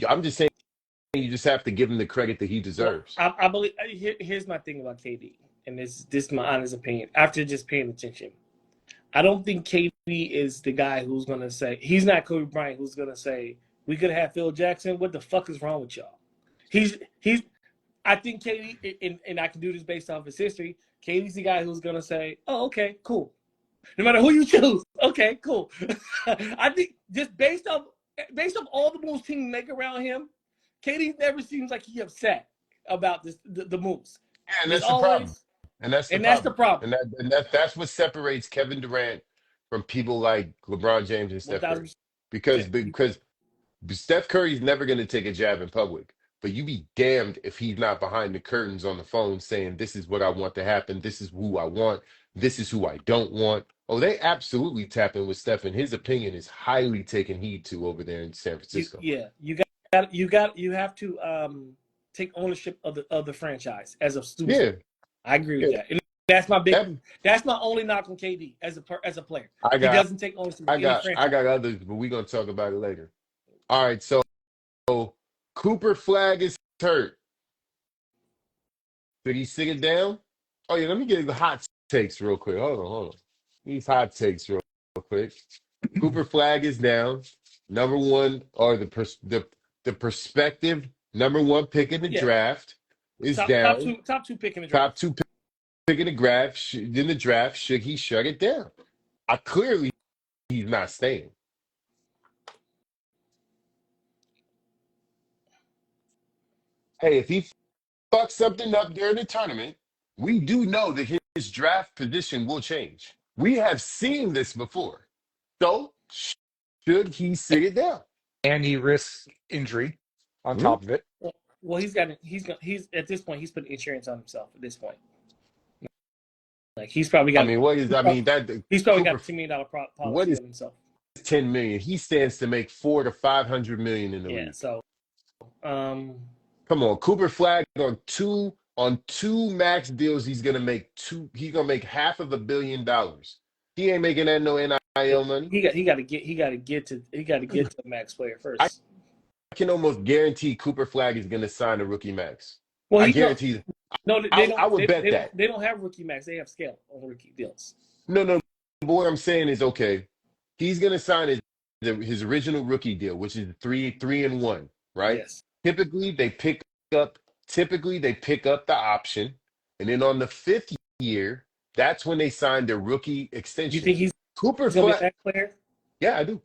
I'm just saying, you just have to give him the credit that he Well, deserves. I believe here's my thing about KD, and this is my honest opinion. After just paying attention, I don't think KD is the guy who's gonna say he's not Kobe Bryant who's gonna say we could have Phil Jackson. What the fuck is wrong with y'all? He's. I think KD, and I can do this based off his history. KD's the guy who's gonna say, "Oh, okay, cool." No matter who you choose, okay, cool. I think just based off all the moves team make around him, KD never seems like he upset about the moves. Yeah, and There's that's the problem. always, And that's the and that's the problem. problem. That's what separates Kevin Durant from people like LeBron James and One Steph thousand Curry. Because percent. because Steph Curry's never going to take a jab in public, but you be damned if he's not behind the curtains on the phone saying, "This is what I want to happen. This is who I want. This is who I don't want." Oh, they absolutely tap in with Steph, and his opinion is highly taken heed to over there in San Francisco. You have to take ownership of the franchise as a student. Yeah, I agree with yeah. that. And that's my only knock on KD as a player. I He got, doesn't take ownership of I any got, I franchise. got others, but we're gonna talk about it later. All right, so Cooper Flag is hurt. Did he sit it down? Oh yeah, let me get the hot takes real quick. Hold on. These hot takes real quick. Cooper Flag is down. Number one, or the perspective number one pick in the Yeah, draft is top down. top two pick in the Top draft. two pick in the draft. In the draft, should he shut it down? Clearly he's not staying. Hey, if he fucks something up during the tournament, we do know that his draft position will change. We have seen this before. So should he sit it down? And he risks injury on Hmm? top of it. Well, he's at this point he's putting insurance on himself at this point. Like he's probably got. He's probably got Cooper, a $10 million what policy is on himself. 10 million? He stands to make 400 to 500 million in the Yeah. league. So, Come on, Cooper Flag on two max deals. He's gonna make $500 million. He ain't making that no NIL money. he got to get to the max player I first. can almost guarantee Cooper Flag is gonna sign a rookie max. Well, I guarantee. no, they don't. I would bet that. They don't have rookie max. They have scale on rookie deals. No. But what I'm saying is, okay, he's gonna sign his original rookie deal, which is 3-1, right? Yes. Typically they pick up the option, and then on the 5th year, that's when they sign their rookie Do extension. you think he's Cooper going to be a Flag, max player? yeah, I do.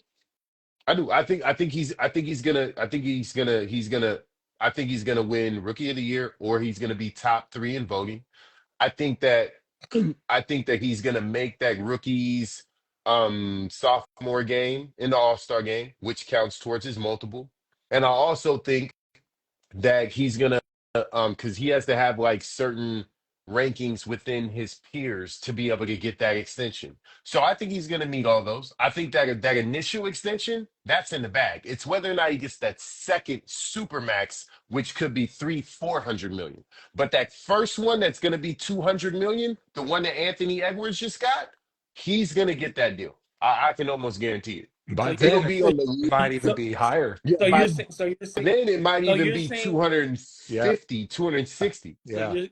I think he's gonna win rookie of the year, or he's gonna be top 3 in voting. I think that he's gonna make that rookie's sophomore game in the All-Star game, which counts towards his multiple. And I also think that he's gonna because he has to have like certain rankings within his peers to be able to get that extension. So I think he's going to meet all those. I think that initial extension, that's in the bag. It's whether or not he gets that second super max, which could be 400 million. But that first one that's going to be 200 million, the one that Anthony Edwards just got, he's going to get that deal. I can almost guarantee it. By So It'll then, be it on the might even so be higher. yeah, so by you're saying then it might so even you're be saying 250, Yeah, 260. so yeah.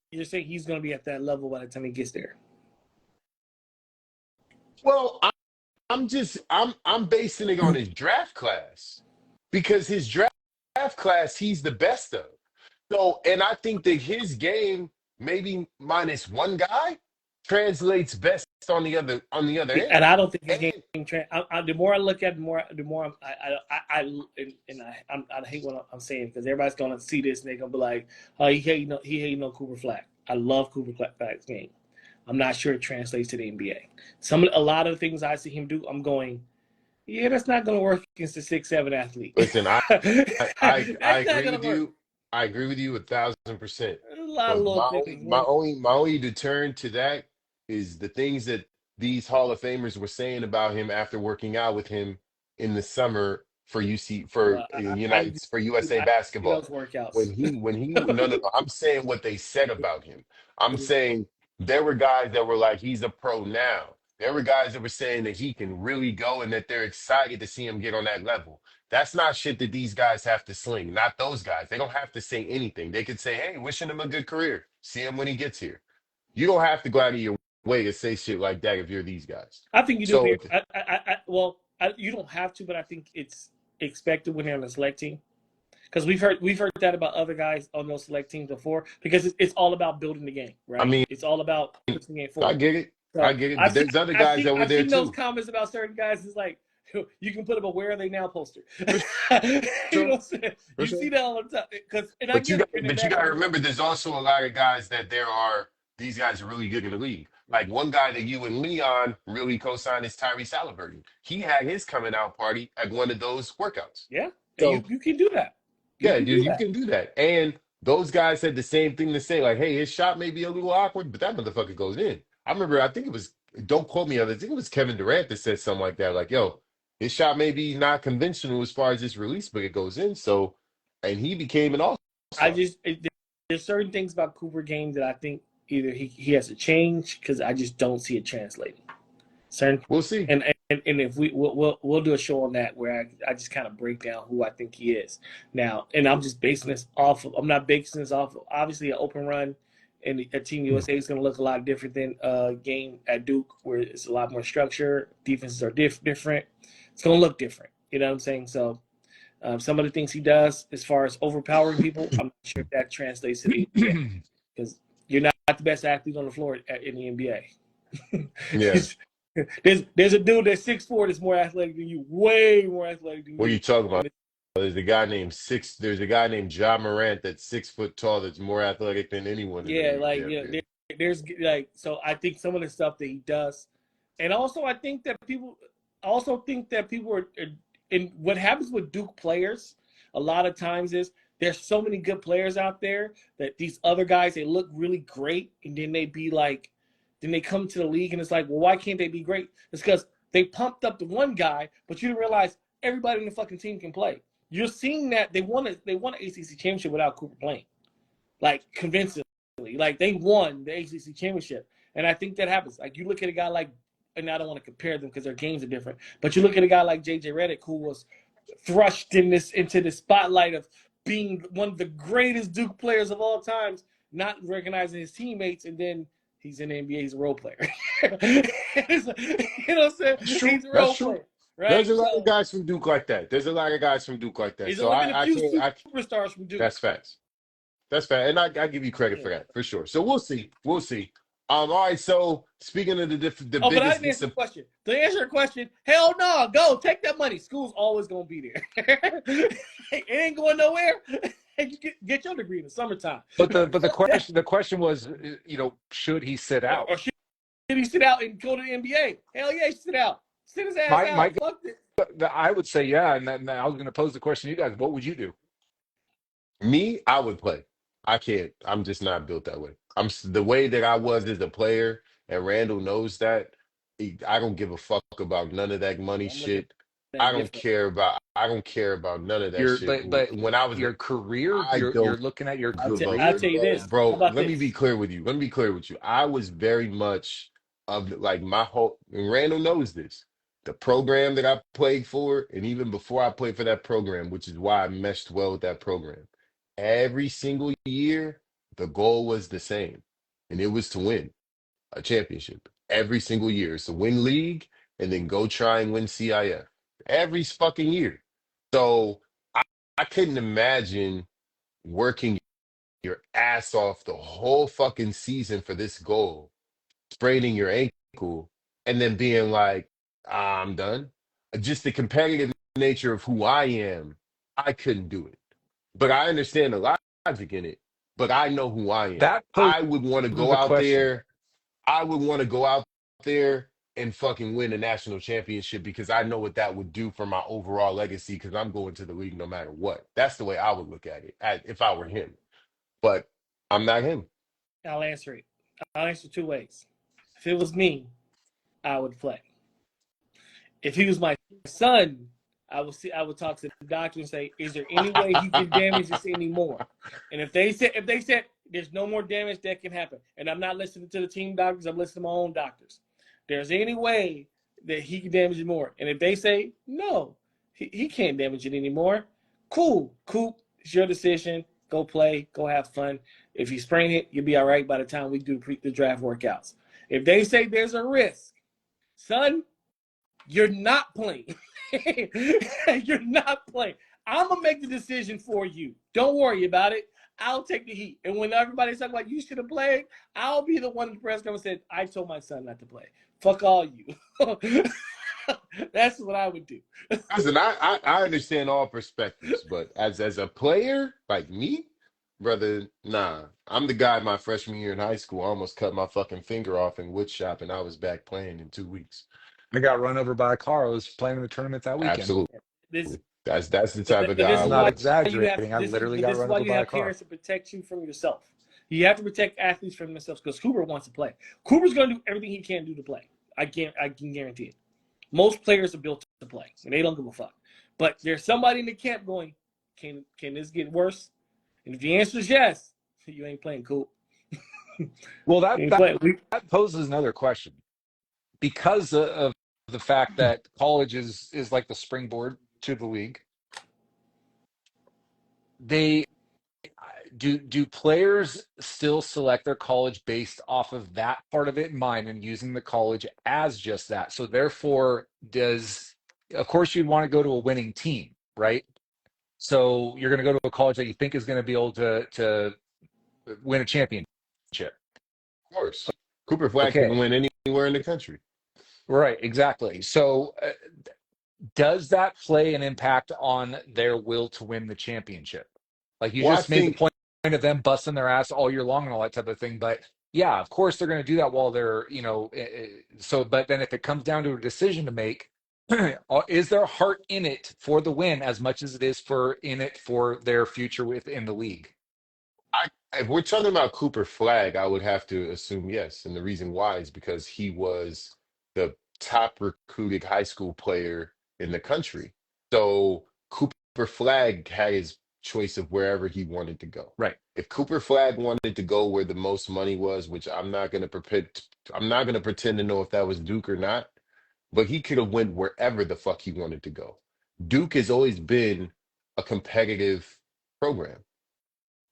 you're saying he's gonna be at that level by the time he gets there. Well, I'm basing it on his draft class because his draft class he's the best of. So, and I think that his game, maybe minus one guy, translates best on the other And end. I don't think his game. And The more I look at, it, the more I hate what I'm saying because everybody's gonna see this and they're gonna be like, "Oh, he hating on Cooper Flag." I love Cooper Flag's game. I'm not sure it translates to the NBA. A lot of the things I see him do, I'm going, yeah, that's not gonna work against a 6'7" athlete. listen, I That's not agree gonna with work. you. I agree with you 1,000%. There's a lot of But little things, man. my only deterrent to that is the things that these Hall of Famers were saying about him after working out with him in the summer for Well, For USA I see those basketball. workouts. When he no, I'm saying what they said about him. I'm saying there were guys that were like he's a pro now. There were guys that were saying that he can really go and that they're excited to see him get on that level. That's not shit that these guys have to sling. Not those guys. They don't have to say anything. They could say, "Hey, wishing him a good career. See him when he gets here." You don't have to go out of your way to say shit like that if you're these guys. I think you do. So You don't have to, but I think it's expected when you're on the select team because we've heard that about other guys on those select teams before because it's all about building the game, right? I mean, It's all about pushing the game I forward. get it. So I get it. But there's other guys that were I've there seen those too. comments about certain guys. It's like you can put up a "Where are they now" poster. You Sure. know what I'm saying? For You sure. see that all the time. And I But get it. you got to remember, there's also a lot of guys that these guys are really good in the league. Like one guy that you and Leon really co-signed is Tyrese Halliburton. He had his coming out party at one of those workouts. Yeah, and So you can do that. yeah, can do you that. can do that. And those guys had the same thing to say, like, hey, his shot may be a little awkward, but that motherfucker goes in. I remember, I think it was, don't quote me on it, I think it was Kevin Durant that said something like that. Like, yo, his shot may be not conventional as far as its release, but it goes in. So, and he became an all-star. There's certain things about Cooper game that I think either he has to change because I just don't see it translating. We'll see. And if we'll do a show on that where I just kind of break down who I think he is now, and I'm just basing this off of, I'm not basing this off of, obviously an open run and a Team USA is going to look a lot different than a game at Duke where it's a lot more structure, defenses are different. It's going to look different. You know what I'm saying? So some of the things he does as far as overpowering people, I'm not sure if that translates to the NBA because you're not the best athlete on the floor in the NBA. Yeah. There's a dude that's 6'4" that's more athletic than you, way more athletic than you. What are you talking about? There's a guy named Ja Morant that's 6 foot tall that's more athletic than anyone. Yeah, there's like, so I think some of the stuff that he does, and also I think that people are, and what happens with Duke players a lot of times is there's so many good players out there that these other guys, they look really great, and then they come to the league and it's like, well, why can't they be great? It's because they pumped up the one guy, but you didn't realize everybody in the fucking team can play. You're seeing that they won an ACC championship without Cooper playing, like convincingly. Like they won the ACC championship, and I think that happens. Like you look at a guy like, and I don't want to compare them because their games are different, but you look at a guy like JJ Redick who was thrust into the spotlight of being one of the greatest Duke players of all times, not recognizing his teammates, and then he's in the NBA. He's a role player. You know what I'm saying? He's a role player. Right? There's a lot of guys from Duke like that. So I can't. Superstars from Duke. That's facts. That's fair, and I give you credit for that for sure. So we'll see. All right. So speaking of the biggest, but I didn't answer the question. To answer your question, hell no, go take that money. School's always gonna be there. It ain't going nowhere. You get your degree in the summertime. But the question was, should he sit out? Or should he sit out and go to the NBA? Hell yeah, sit out. Sit his ass out. Fuck this. I would say yeah, and then I was going to pose the question to you guys. What would you do? Me, I would play. I can't. I'm just not built that way. The way that I was as a player, and Randall knows that. I don't give a fuck about none of that money I'm looking shit. at I that don't different. care about. I don't care about none of that Your shit. but When I was, your career, I you're don't looking at your give a I'll career. tell you this. How bro. about Let me be this? clear with you. Let me be clear with you. I was very much of like my whole. And Randall knows this. The program that I played for, and even before I played for that program, which is why I meshed well with that program. Every single year, the goal was the same, and it was to win a championship. Every single year, it's to win league and then go try and win CIF every fucking year. So I, I couldn't imagine working your ass off the whole fucking season for this goal, spraining your ankle, and then being like, I'm done. Just the competitive nature of who I am, I couldn't do it. But I understand the logic in it. But I know who I am. That poses I would want to go the out question. there. I would want to go out there and fucking win a national championship because I know what that would do for my overall legacy because I'm going to the league no matter what. That's the way I would look at it if I were him. But I'm not him. I'll answer it. I'll answer two ways. If it was me, I would play. If he was my son, I would talk to the doctor and say, is there any way he can damage this anymore? And if they said there's no more damage that can happen, and I'm not listening to the team doctors, I'm listening to my own doctors. There's any way that he can damage it more. And if they say no, he can't damage it anymore, cool. Coop, it's your decision. Go play, go have fun. If you sprain it, you'll be all right by the time we do the draft workouts. If they say there's a risk, son, you're not playing. You're not playing. I'm going to make the decision for you. Don't worry about it. I'll take the heat. And when everybody's talking about you should have played, I'll be the one in the press conference that said, I told my son not to play. Fuck all you. That's what I would do. Listen, I understand all perspectives, but as a player like me, brother, nah. I'm the guy my freshman year in high school. I almost cut my fucking finger off in wood shop, and I was back playing in 2 weeks. I got run over by a car. I was playing in the tournament that weekend. Absolutely. This, That's the type of but guy this I is I'm not why was. you have exaggerating. I this. literally But got this is run why over you by a have car. parents to protect you from yourself. You have to protect athletes from themselves because Cooper wants to play. Cooper's going to do everything he can do to play. I can guarantee it. Most players are built to play, and they don't give a fuck. But there's somebody in the camp going, can this get worse? And if the answer is yes, you ain't playing, Coop. Well, You ain't playing. that poses another question because of the fact that college is like the springboard to the league. They do players still select their college based off of that part of it in mind and using the college as just that? So therefore, of course you'd want to go to a winning team, right? So you're going to go to a college that you think is going to be able to win a championship. Of course. Cooper Flag can Okay, win anywhere in the country. right, exactly. So does that play an impact on their will to win the championship? Like you Well, I just made the think point of them busting their ass all year long and all that type of thing, but yeah, of course they're going to do that while they're, so, but then if it comes down to a decision to make, is their heart in it for the win as much as it is in it for their future within the league? if we're talking about Cooper Flag, I would have to assume yes. And the reason why is because he was the top recruited high school player in the country. So Cooper Flag had his choice of wherever he wanted to go. Right. If Cooper Flag wanted to go where the most money was, which I'm not gonna pretend to know if that was Duke or not, but he could have went wherever the fuck he wanted to go. Duke has always been a competitive program.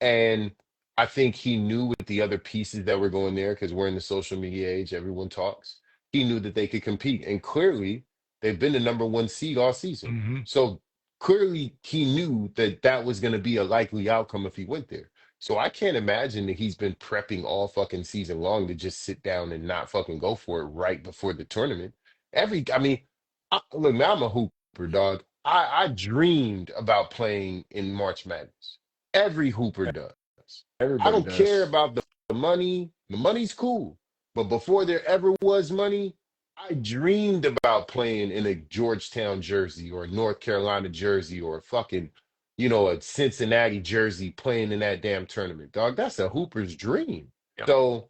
And I think he knew with the other pieces that were going there, because we're in the social media age, everyone talks. He knew that they could compete. And clearly, they've been the number one seed all season. Mm-hmm. So clearly, he knew that that was going to be a likely outcome if he went there. So I can't imagine that he's been prepping all fucking season long to just sit down and not fucking go for it right before the tournament. Look, man, I'm a hooper, dog. I dreamed about playing in March Madness. Every hooper does. I Everybody don't care does. about the money. The money's cool. But before there ever was money, I dreamed about playing in a Georgetown jersey or a North Carolina jersey or fucking a Cincinnati jersey playing in that damn tournament, dog. That's a hooper's dream. Yep. So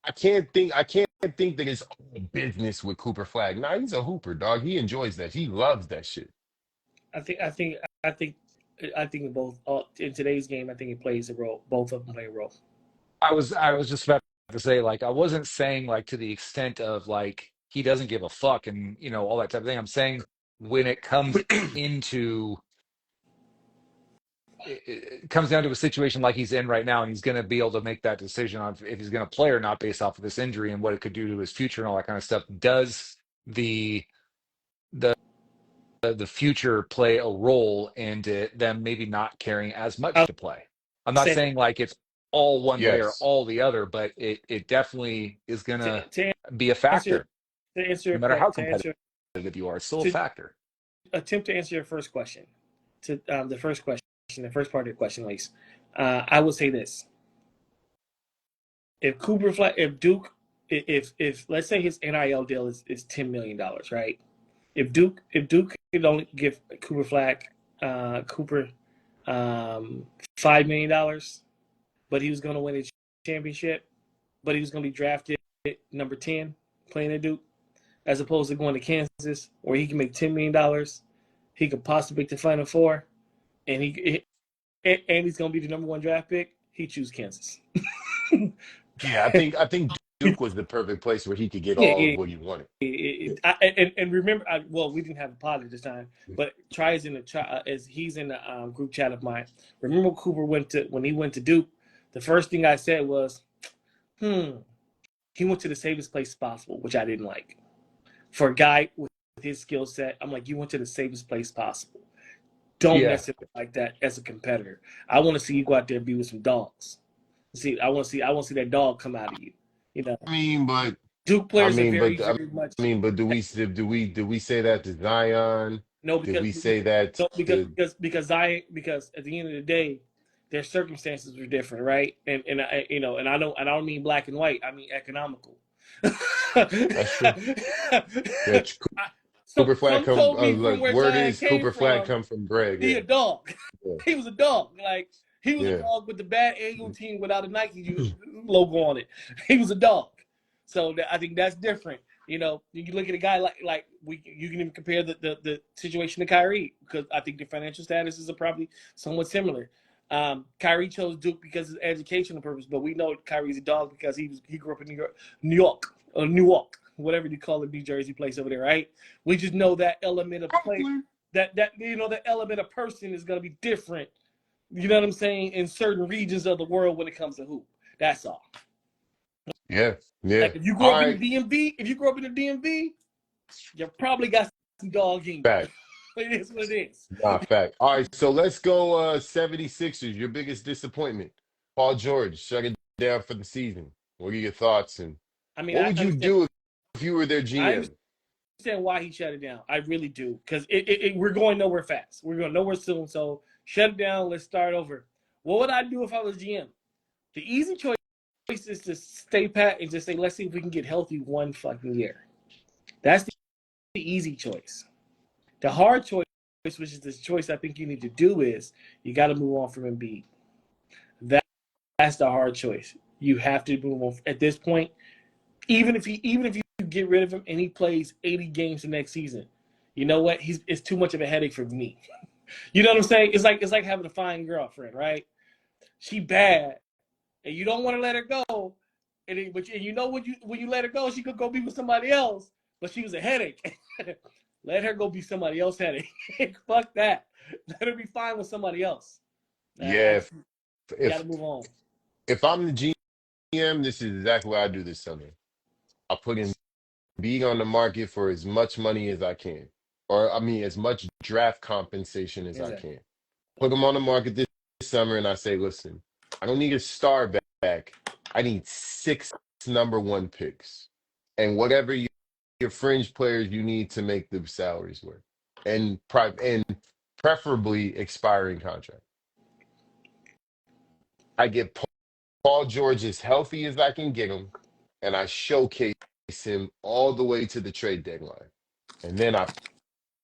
I can't think that it's all business with Cooper Flag. Nah, he's a hooper, dog. He enjoys that. He loves that shit. I think both in today's game. I think it plays a role. Both of them play a role. I was just about to say, like, I wasn't saying like to the extent of like he doesn't give a fuck and all that type of thing. I'm saying when it comes into it comes down to a situation like he's in right now, and he's going to be able to make that decision on if he's going to play or not based off of this injury and what it could do to his future and all that kind of stuff. Does the the the future play a role into them maybe not caring as much I'll to play? I'm not say saying like it's all one way or Yes. all the other, but it definitely is going to, to to be a answer factor. to answer No your matter que- how to competitive answer you are, it's still a to factor. attempt to answer your first question. To the first question, the first part of your question, at least, I would say this: if Cooper Flag, if Duke, if let's say his NIL deal is $10 million, right? If Duke could only give Cooper $5 million, but he was going to win a championship, but he was going to be drafted number 10 playing at Duke, as opposed to going to Kansas where he can make $10 million, he could possibly make the Final Four, and he's going to be the number 1 draft pick. He choose Kansas. Yeah, I think Duke was the perfect place where he could get Yeah, all of yeah. what he wanted. Yeah. And remember, we didn't have a pod at this time, but Try is in the as he's in the group chat of mine. Remember, Cooper when he went to Duke, the first thing I said was, he went to the safest place possible, which I didn't like. For a guy with his skill set, I'm like, you went to the safest place possible. Don't Yeah. necessarily like that as a competitor. I want to see you go out there and be with some dogs. I want to see that dog come out of you. I mean, but Duke I players are mean, very, but I very much mean, but do we say that to Zion? no Did because we say that no to because at the end of the day, their circumstances were different, right? And I don't mean black and white. I mean economical. that's true. Yeah, Cooper Flag Some come told me from look, where word Zion is came Cooper Flag from, come from Greg, he yeah. a dog. Yeah. He was a dog. Like he was a Yeah. dog with the bad annual team without a Nike logo on it. He was a dog. So I think that's different. You can look at a guy you can even compare the situation to Kyrie, because I think the financial statuses are probably somewhat similar. Kyrie chose Duke because of educational purpose, but we know Kyrie's a dog because he grew up in Newark, whatever you call it, New Jersey place over there, right? We just know that element of play, that element of person is going to be different. You know what I'm saying? In certain regions of the world when it comes to hoop, that's all. Yeah. Yeah. Like if you grew All up in right. the DMV, you probably got some dog in you. Fact. It is what it is. Nah, fact. All right, so let's go 76ers, your biggest disappointment. Paul George shut it down for the season. What are your thoughts, and I mean, what I would you understand. do if you were their I GM? understand why he shut it down. I really do, because we're going nowhere fast. We're going nowhere soon. So shut it down. Let's start over. What would I do if I was GM? The easy choice is to stay pat and just say, let's see if we can get healthy one fucking year. That's the easy choice. The hard choice, which is the choice I think you need to do, is you got to move on from Embiid. That's the hard choice. You have to move on at this point. Even if you get rid of him and he plays 80 games the next season, you know what? It's too much of a headache for me. You know what I'm saying? It's like having a fine girlfriend, right? She bad, and you don't want to let her go. But you know when you let her go, she could go be with somebody else. But she was a headache. Let her go be somebody else's headache. Fuck that. Let her be fine with somebody else. Yeah, You got to if move on. if I'm the GM, this is exactly what I do this summer. I'll put in being on the market for as much money as I can, or I mean, as much draft compensation as I Exactly. can. Put them on the market this summer, and I say, listen, I don't need a star back. I need 6 number 1 picks, and whatever your fringe players you need to make the salaries work, and preferably expiring contract. I get Paul George as healthy as I can get him, and I showcase him all the way to the trade deadline. And then I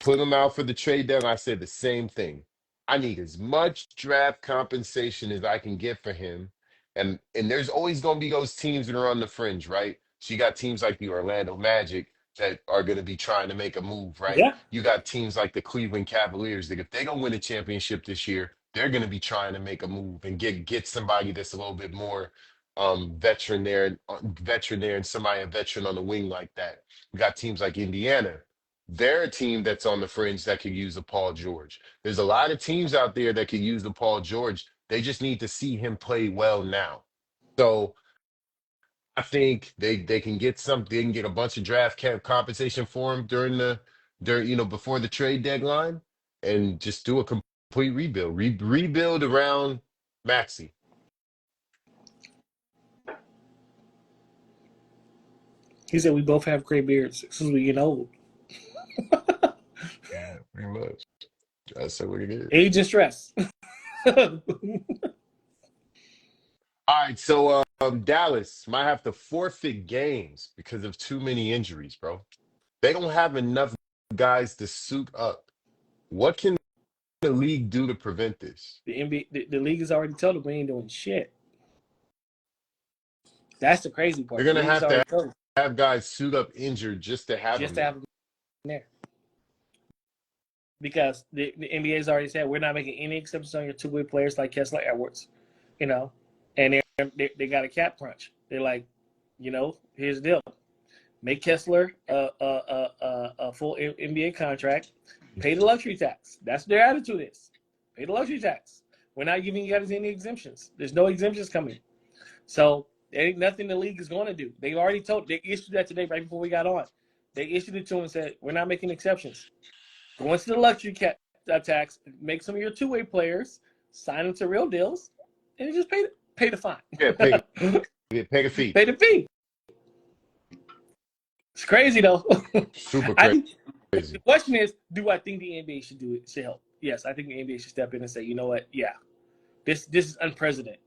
put him out for the trade deadline. I said the same thing. I need as much draft compensation as I can get for him. And there's always going to be those teams that are on the fringe, right? So you got teams like the Orlando Magic that are going to be trying to make a move, right? Yeah. You got teams like the Cleveland Cavaliers that if they don't win a championship this year, they're going to be trying to make a move and get somebody that's a little bit more veteran there, and somebody a veteran on the wing like that. You got teams like Indiana. They're a team that's on the fringe that could use a Paul George. There's a lot of teams out there that could use the Paul George. They just need to see him play well now. So I think they can get some. They can get a bunch of draft cap compensation for him during before the trade deadline, and just do a complete rebuild. Rebuild around Maxi. He said we both have gray beards since we get old. Yeah, pretty much. That's what it is. Age and stress. All right, so Dallas might have to forfeit games because of too many injuries, bro. They don't have enough guys to suit up. What can the league do to prevent this? The NBA, the league has already told them we ain't doing shit. That's the crazy part. They're gonna The league's have already to told them, have guys suit up injured just to have just them to have them there. Because the NBA's already said we're not making any exceptions on your two-way players like Kessler Edwards, and they got a cap crunch. They're like, here's the deal: make Kessler a full NBA contract, pay the luxury tax. That's their attitude is, pay the luxury tax. We're not giving you guys any exemptions. There's no exemptions coming. So there ain't nothing the league is going to do. They already they issued that today right before we got on. They issued it to them and said we're not making exceptions. Go into the luxury tax, make some of your two-way players, sign them to real deals, and just pay the fine. Yeah, pay the fee. Pay the fee. It's crazy though. Super crazy. crazy. The question is, do I think the NBA should do it? Should help? Yes, I think the NBA should step in and say, you know what? Yeah, this is unprecedented.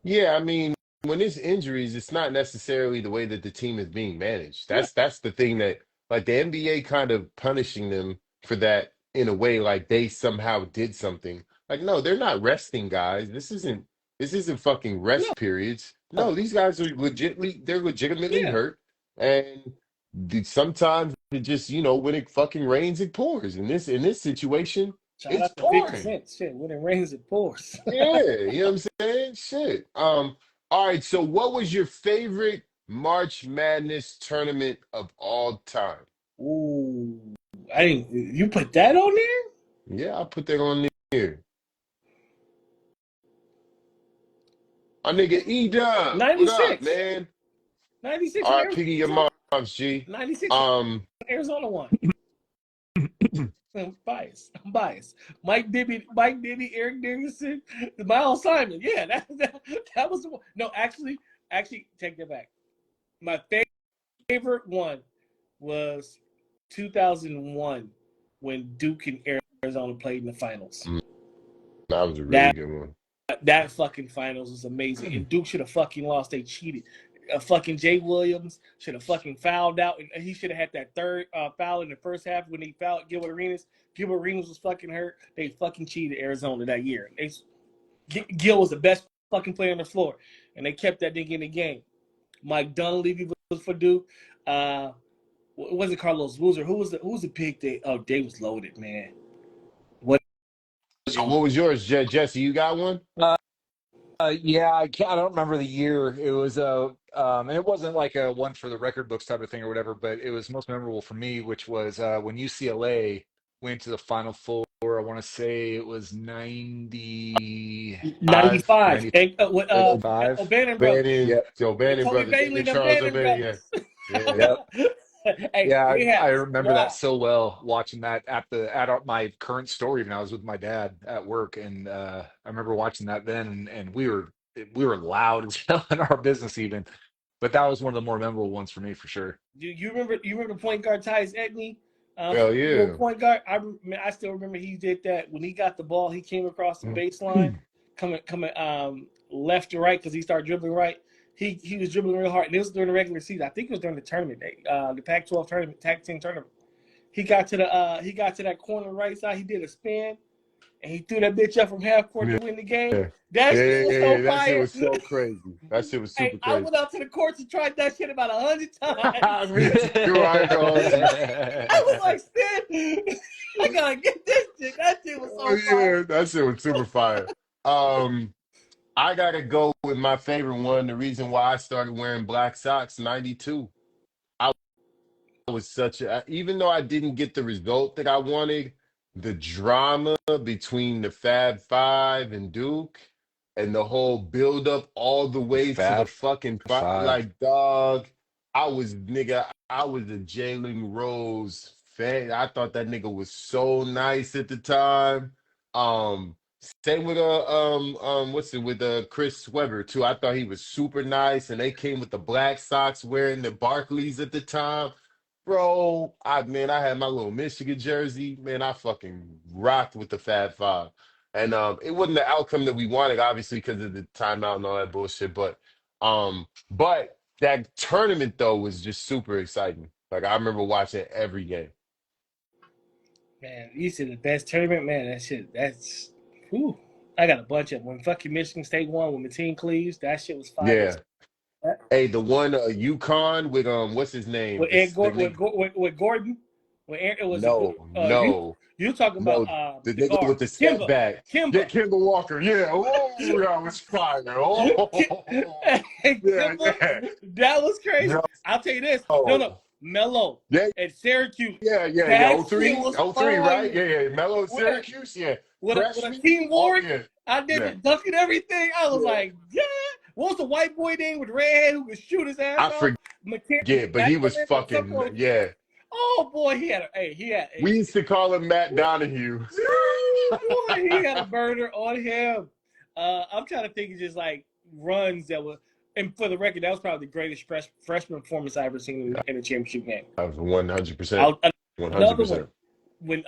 Yeah, I mean, when there's injuries, it's not necessarily the way that the team is being managed. That's the thing that like the NBA kind of punishing them for that in a way, like they somehow did something. Like, no, they're not resting guys. This isn't fucking rest periods. No, these guys are legitimately Yeah. hurt. And sometimes it just, when it fucking rains, it pours. In this situation, Shout it's out to 50 pouring. Cent. Shit, when it rains, it pours. Yeah, you know what I'm saying? Shit. All right, so what was your favorite March Madness tournament of all time? Ooh, you put that on there? Yeah, I'll put that on here. Our nigga E-Dub. What up, 96. man? 96. All right, Piggy, your mom's G. 96. Arizona won. I'm biased. Mike Bibby, Eric Dickerson, Miles Simon. Yeah, that was the one. No, actually, take that back. My favorite one was 2001 when Duke and Arizona played in the finals. That was a really good one. That fucking finals was amazing. And Duke should have fucking lost. They cheated. Fucking Jay Williams should have fucking fouled out, and he should have had that third foul in the first half when he fouled Gilbert Arenas. Gilbert Arenas was fucking hurt. They fucking cheated Arizona that year. Gil was the best fucking player on the floor, and they kept that nigga in the game. Mike Dunleavy was for Duke. It wasn't Carlos Boozer. Who was the big day? Oh, they was loaded, man. So what was yours, Jesse? You got one? Yeah, I don't remember the year. It was and it wasn't like a one for the record books type of thing or whatever, but it was most memorable for me, which was when UCLA went to the Final Four. I want to say it was 95. 95. And, with 95. O'Bannon brothers. O'Bannon Kobe brothers. Bailey and Charles O'Bannon O'Bannon, brothers. Yep. Hey, Yeah, I remember that so well, watching that at my current store. Even I was with my dad at work, and I remember watching that then, and we were loud as hell in our business even, but that was one of the more memorable ones for me for sure. You remember point guard Tyus Edney? Hell yeah. Point guard. I still remember he did that when he got the ball. He came across the baseline, coming left to right because he started dribbling right. He was dribbling real hard, and it was during the regular season. I think it was during the tournament, the Pac-12 tournament, Tag Team tournament. He got to that corner right side. He did a spin, and he threw that bitch up from half court to win the game. Yeah. That Yeah, shit was yeah, so yeah. That shit fire. was so crazy. That shit was Hey, super I crazy. went out to the courts and tried that shit about 100 times. Me too. I ain't gonna hold you. I was like, Stan, I gotta get this shit. That shit was Oh so fire. yeah, that shit was super fire. I gotta go with my favorite one. The reason why I started wearing black socks, 92. I was such a, even though I didn't get the result that I wanted, the drama between the Fab Five and Duke and the whole build up all the The way to the Fab fucking fight, Five. like dog, I was a Jalen Rose fan. I thought that nigga was so nice at the time. Um, Same with what's it with Chris Webber too. I thought he was super nice, and they came with the black socks wearing the Barclays at the time. Bro, I had my little Michigan jersey. Man, I fucking rocked with the Fab Five. And it wasn't the outcome that we wanted, obviously, because of the timeout and all that bullshit. But that tournament though was just super exciting. Like I remember watching every game. Man, you said the best tournament, man. That shit, that's, whew. I got a bunch of them. When fucking Michigan State won with Mateen Cleaves, that shit was fire. Yeah. Hey, the one UConn with what's his name? With Ed The Gordon, nigga. with Gordon, when it was you talking No. about The the nigga guard with the step Kimba, back. Yeah, Kimba. Kimball Walker. Yeah. Oh, that was fire. Oh, yeah, Kimba, yeah. that was crazy. No. I'll tell you this. No, Melo Yeah, at Syracuse. yeah. That 03, shit was 03, right? fire. Yeah. Mellow With Syracuse. Yeah. a Freshman. Team Oh, Warwick. yeah. I did Yeah. the dunking everything. I was Yeah. like, yeah. What was the white boy name with the red head who could shoot his ass I off? forget, but he was fucking, yeah. Oh boy, he had We used to call him Matt Donahue. boy, he had a burner on him. I'm trying to think of just like runs that were, and for the record, that was probably the greatest freshman performance I ever seen in a championship game. That was 100%. Another 100%. one when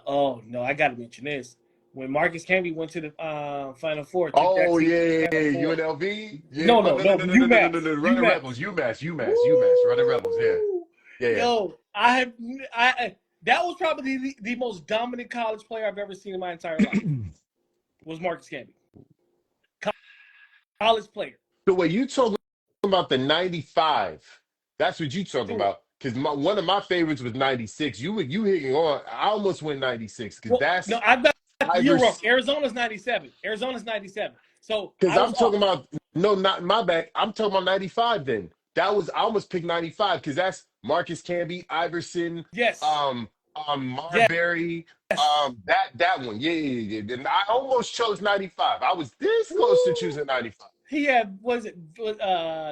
oh no, I gotta mention this. When Marcus Camby went to the Final Four. Oh yeah, UNLV. Yeah. No, UMass. UMass. Running Rebels. UMass. Running Rebels. Yeah. Yo, that was probably the most dominant college player I've ever seen in my entire life. Was Marcus Camby. College player. So what you talking about the 95? That's what you talking about. Because one of my favorites was 96. You hitting on. I almost went 96 because that's no. I bet you're wrong. Arizona's 97. So because I'm talking about not my back. I'm talking about 95. Then I almost picked 95 because that's Marcus Camby, Iverson. Yes. Marbury. Yes. That one. Yeah. And I almost chose 95. I was this close to choosing 95. He had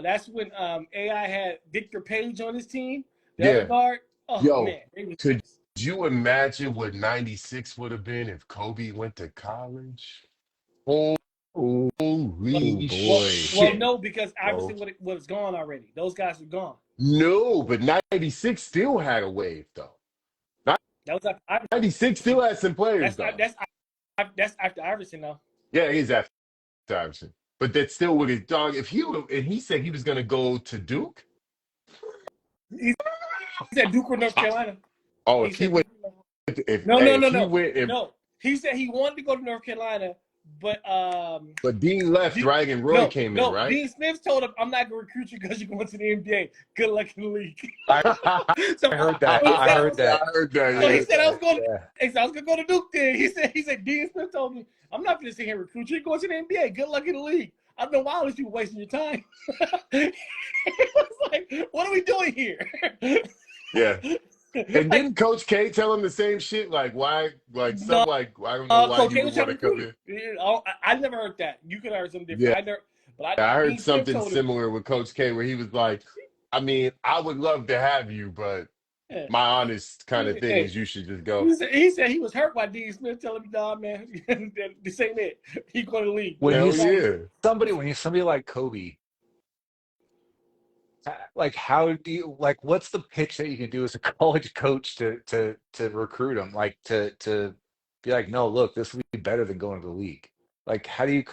that's when AI had Victor Page on his team. The other guard. Oh, yo, man. could you imagine what 96 would have been if Kobe went to college? Holy shit. Well, no, because Iverson was gone already. Those guys were gone. No, but 96 still had a wave, though. That was after Iverson. 96 still had some players, though. That's after Iverson, though. Yeah, he's after Iverson. But that still would have, dog, and he said he was going to go to Duke? He said Duke or North Carolina. Oh, if he went. No. He said he wanted to go to North Carolina, but Dean left, right? And Roy came in, right? Dean Smith told him, "I'm not going to recruit you because you're going to the NBA. Good luck in the league." I heard that. I heard that. So he said I was going to go to Duke. Then he said Dean Smith told me, "I'm not going to sit here and recruit you. You're going to the NBA. Good luck in the league." I've been wild as you wasting your time. It was like, what are we doing here? Yeah. And didn't Coach K tell him the same shit? Like, why? Like, something like, I don't know why you would want to come in. I never heard that. You could have heard something different. Yeah. I heard something similar with Coach K where he was like, I mean, I would love to have you, but my honest kind of thing is you should just go. He said he was hurt by Dean Smith telling me, "Nah, man, this ain't it. He's going to leave." When somebody like Kobe, like how do you what's the pitch that you can do as a college coach to recruit him, like to be like, no, look, this will be better than going to the league. Like, how do you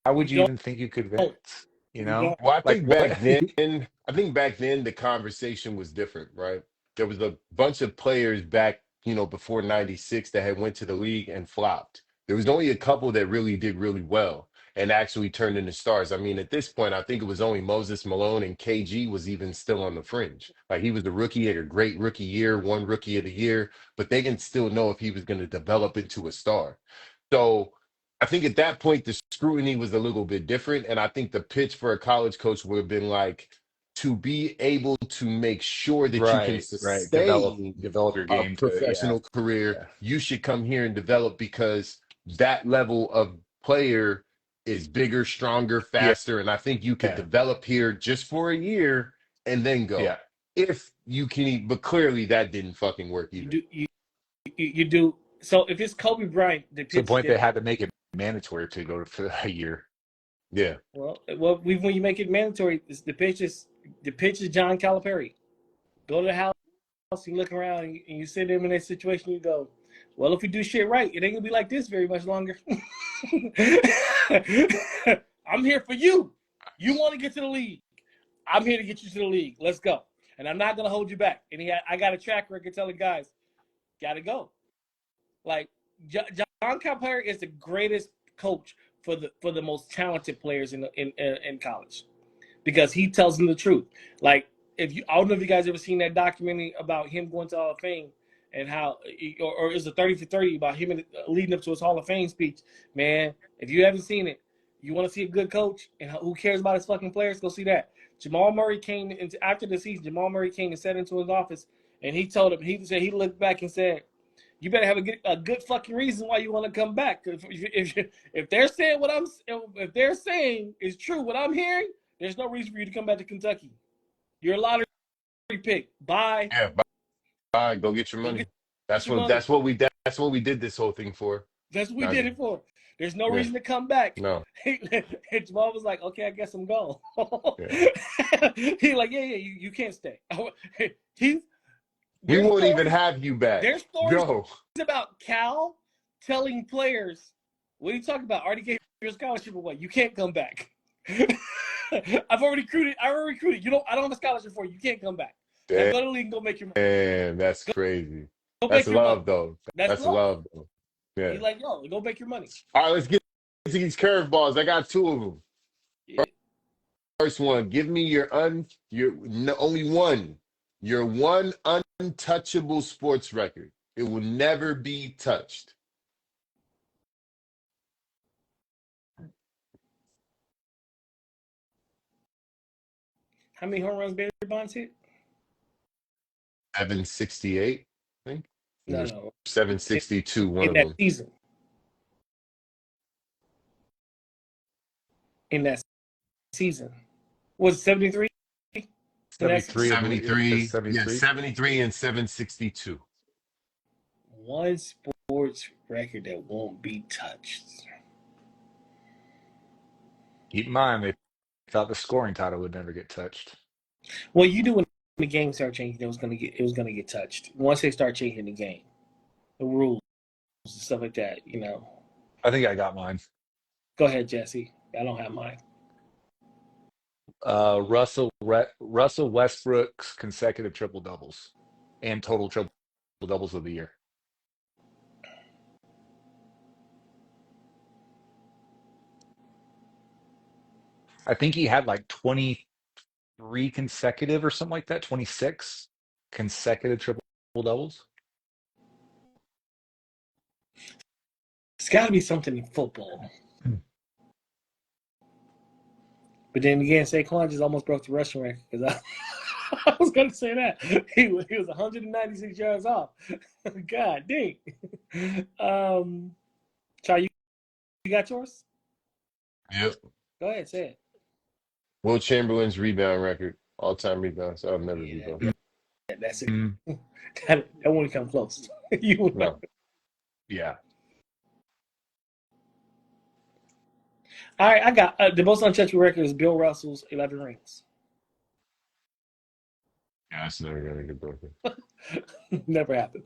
how would you even think you could convince? You know? Well, I think back then the conversation was different, right? There was a bunch of players back before 96 that had went to the league and flopped. There was only a couple that really did really well and actually turned into stars. I mean, at this point, I think it was only Moses Malone, and KG was even still on the fringe. Like, he was a rookie, had a great rookie year, won rookie of the year, but they didn't still know if he was going to develop into a star. So I think at that point, the scrutiny was a little bit different. And I think the pitch for a college coach would have been like, to be able to make sure that you can Right. Develop sustain your a game to professional career, yeah. you should come here and develop, because that level of player is bigger, stronger, Yeah. faster. And I think you could Yeah. develop here just for a year and then go. Yeah. If you can, but clearly that didn't fucking work You either. do you do so if it's Kobe Bryant, the To the pitch is point they different. had to make it mandatory to go for a year. Yeah. Well, when you make it mandatory, the pitch is John Calipari. Go to the house, you look around, and you sit him in that situation. You go, well, if we do shit right, it ain't gonna be like this very much longer. I'm here for you. You want to get to the league? I'm here to get you to the league. Let's go. And I'm not gonna hold you back. And I got a track record telling guys, gotta go. Like John Calipari is the greatest coach for the most talented players in college, because he tells them the truth. Like, I don't know if you guys ever seen that documentary about him going to Hall of Fame and how, or is it 30 for 30 about him leading up to his Hall of Fame speech. Man, if you haven't seen it, you want to see a good coach and who cares about his fucking players, go see that. Jamal Murray came into, after the season, Jamal Murray came and sat into his office, and he told him, he looked back and said, you better have a good fucking reason why you want to come back. If they're saying if they're saying is true, what I'm hearing, there's no reason for you to come back to Kentucky. You're a lottery pick. Bye. Yeah. Bye. Go get your Go money. get That's your what money. that's what we did this whole thing for. That's what we Now, did it for. There's no yeah. reason to come back. No. And Jamal was like, okay, I guess I'm going. Yeah. He's like, yeah, you can't stay. We won't even have you back. There's stories Go. about Cal telling players, what are you talking about? I already gave your scholarship away. You can't come back. I've already recruited. I don't have a scholarship for you. You can't come back. Now go to the league and go make your money. Damn, that's crazy. Go That's make your love, money. though. That's love, though. Yeah. He's like, yo, go make your money. All right, let's get to these curveballs. I got two of them. Yeah. First one, give me only one. Your one untouchable sports record. It will never be touched. How many home runs Barry Bonds hit? 768, I think. No. 762, one In of that them. season. In that season. Was it 73? 73. 73. 73. Yeah, 73 and 762. One sports record that won't be touched. Keep in mind, they thought the scoring title would never get touched. Well, you do when the game started changing, it was gonna get touched. Once they start changing the game, the rules, stuff like that, I think I got mine. Go ahead, Jesse. I don't have mine. Russell Westbrook's consecutive triple doubles and total triple doubles of the year. I think he had like 23 consecutive or something like that, 26 consecutive triple doubles. It's got to be something in football. But then again, Saquon just almost broke the rushing record, because I was going to say that. He was 196 yards off. God dang. Char, you got yours? Yep. Go ahead, say it. Will Chamberlain's rebound record, all-time rebounds. I'll never rebound. That's it. That won't come close. No. Yeah. All right, I got the most untouchable record is Bill Russell's 11 rings. Yeah, that's never going to get broken. Never happened.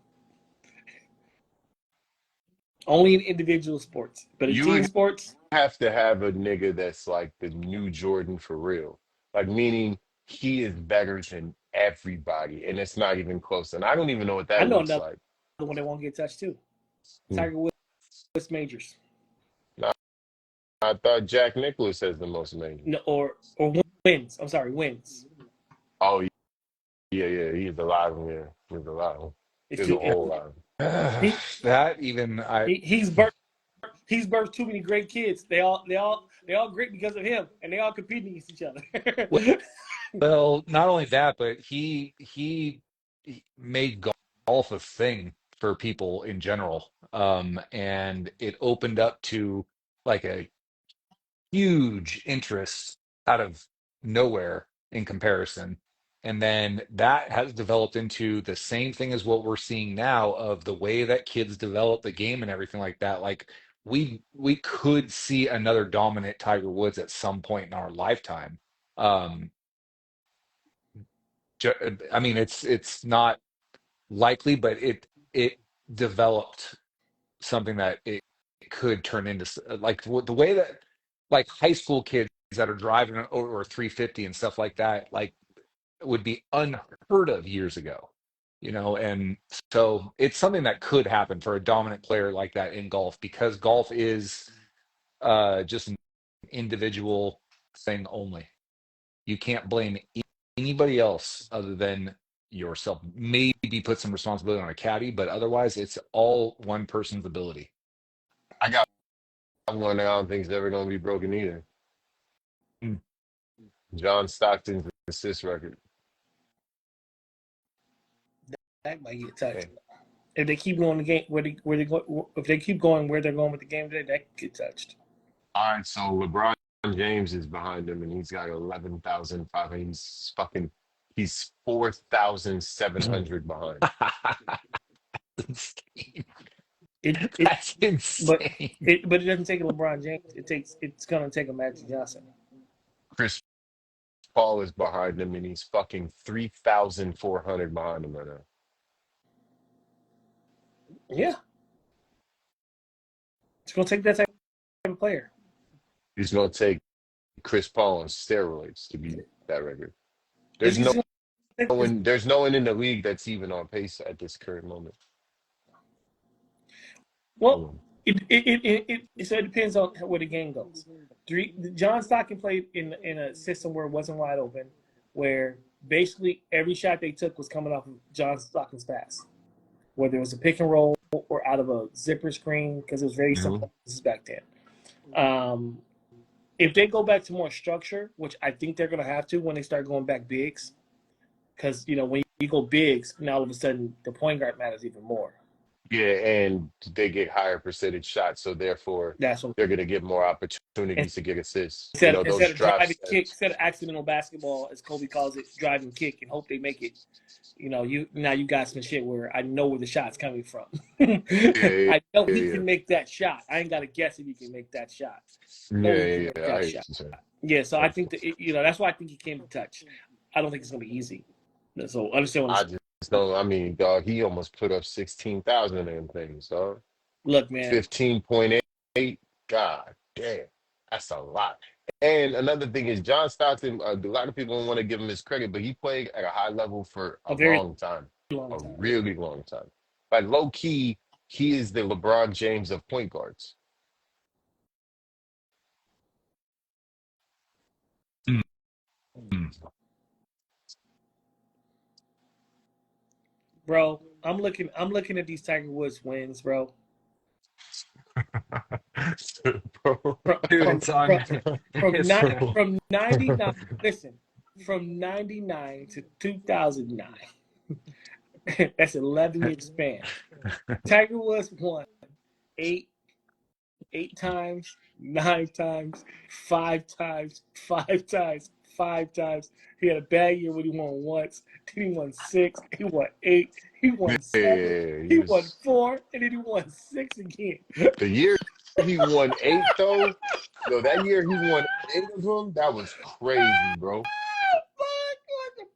Only in individual sports, but in team sports, have to have a nigga that's like the new Jordan for real. Like, meaning he is better than everybody, and it's not even close. And I don't even know what that looks like. one that won't get touched too. Tiger Woods majors. No, I thought Jack Nicklaus has the most majors. No, or wins. I'm sorry, wins. Oh, yeah. He's alive here. He's alive. There's a whole lot. That even he's birthed too many great kids. They all great because of him, and they all competing against each other. well, not only that, but he made golf a thing for people in general, and it opened up to like a huge interest out of nowhere in comparison. And then that has developed into the same thing as what we're seeing now of the way that kids develop the game and everything like that. Like we could see another dominant Tiger Woods at some point in our lifetime. Um, I mean, it's not likely, but it developed something that it could turn into like the way that like high school kids that are driving over 350 and stuff like that, like would be unheard of years ago, and so it's something that could happen for a dominant player like that in golf because golf is just an individual thing only. You can't blame anybody else other than yourself. Maybe put some responsibility on a caddy, but otherwise it's all one person's ability. I got one that I don't think is ever going to be broken either. John Stockton's assist record. That might get touched. Okay. If they keep going the game if they keep going where they're going with the game today, that could get touched. All right, so LeBron James is behind him, and he's got 11,500. He's 4,700 behind. That's insane. But it doesn't take a LeBron James. It's gonna take a Magic Johnson. Chris Paul is behind him, and he's fucking 3,400 behind him right now. Yeah, it's gonna take that type of player. He's gonna take Chris Paul on steroids to beat that record. There's no one in the league that's even on pace at this current moment. Well, it depends on where the game goes. John Stockton played in a system where it wasn't wide open, where basically every shot they took was coming off of John Stockton's pass, whether it was a pick and roll or out of a zipper screen, because it was very simple back then. If they go back to more structure, which I think they're going to have to when they start going back bigs, because when you go bigs, now all of a sudden the point guard matters even more. Yeah, and they get higher percentage shots, so therefore they're going to get more opportunities to get assists. Instead of driving kick, instead of accidental basketball, as Kobe calls it, driving kick and hope they make it. You got some shit where I know where the shot's coming from. I know he can make that shot. I ain't got to guess if he can make that shot. Yeah, so I think that that's why I think he came to touch. I don't think it's gonna be easy. So understand what dog, he almost put up 16,000 of them things, dog. Look, man. 15.8. God damn. That's a lot. And another thing is John Stockton, a lot of people don't want to give him his credit, but he played at a high level for a long time. Really long time. Like low key, he is the LeBron James of point guards. Bro, I'm looking at these Tiger Woods wins, bro. From 99, listen, from 99 to 2009. That's 11-year span. Tiger Woods won 8 times, 9 times, 5 times, 5 times, 5 times. He had a bad year when he won once. Then he won 6. He won 8. He won 7. He won 4, and then he won 6 again. The year he won 8, though. That year he won 8 of them. That was crazy, bro.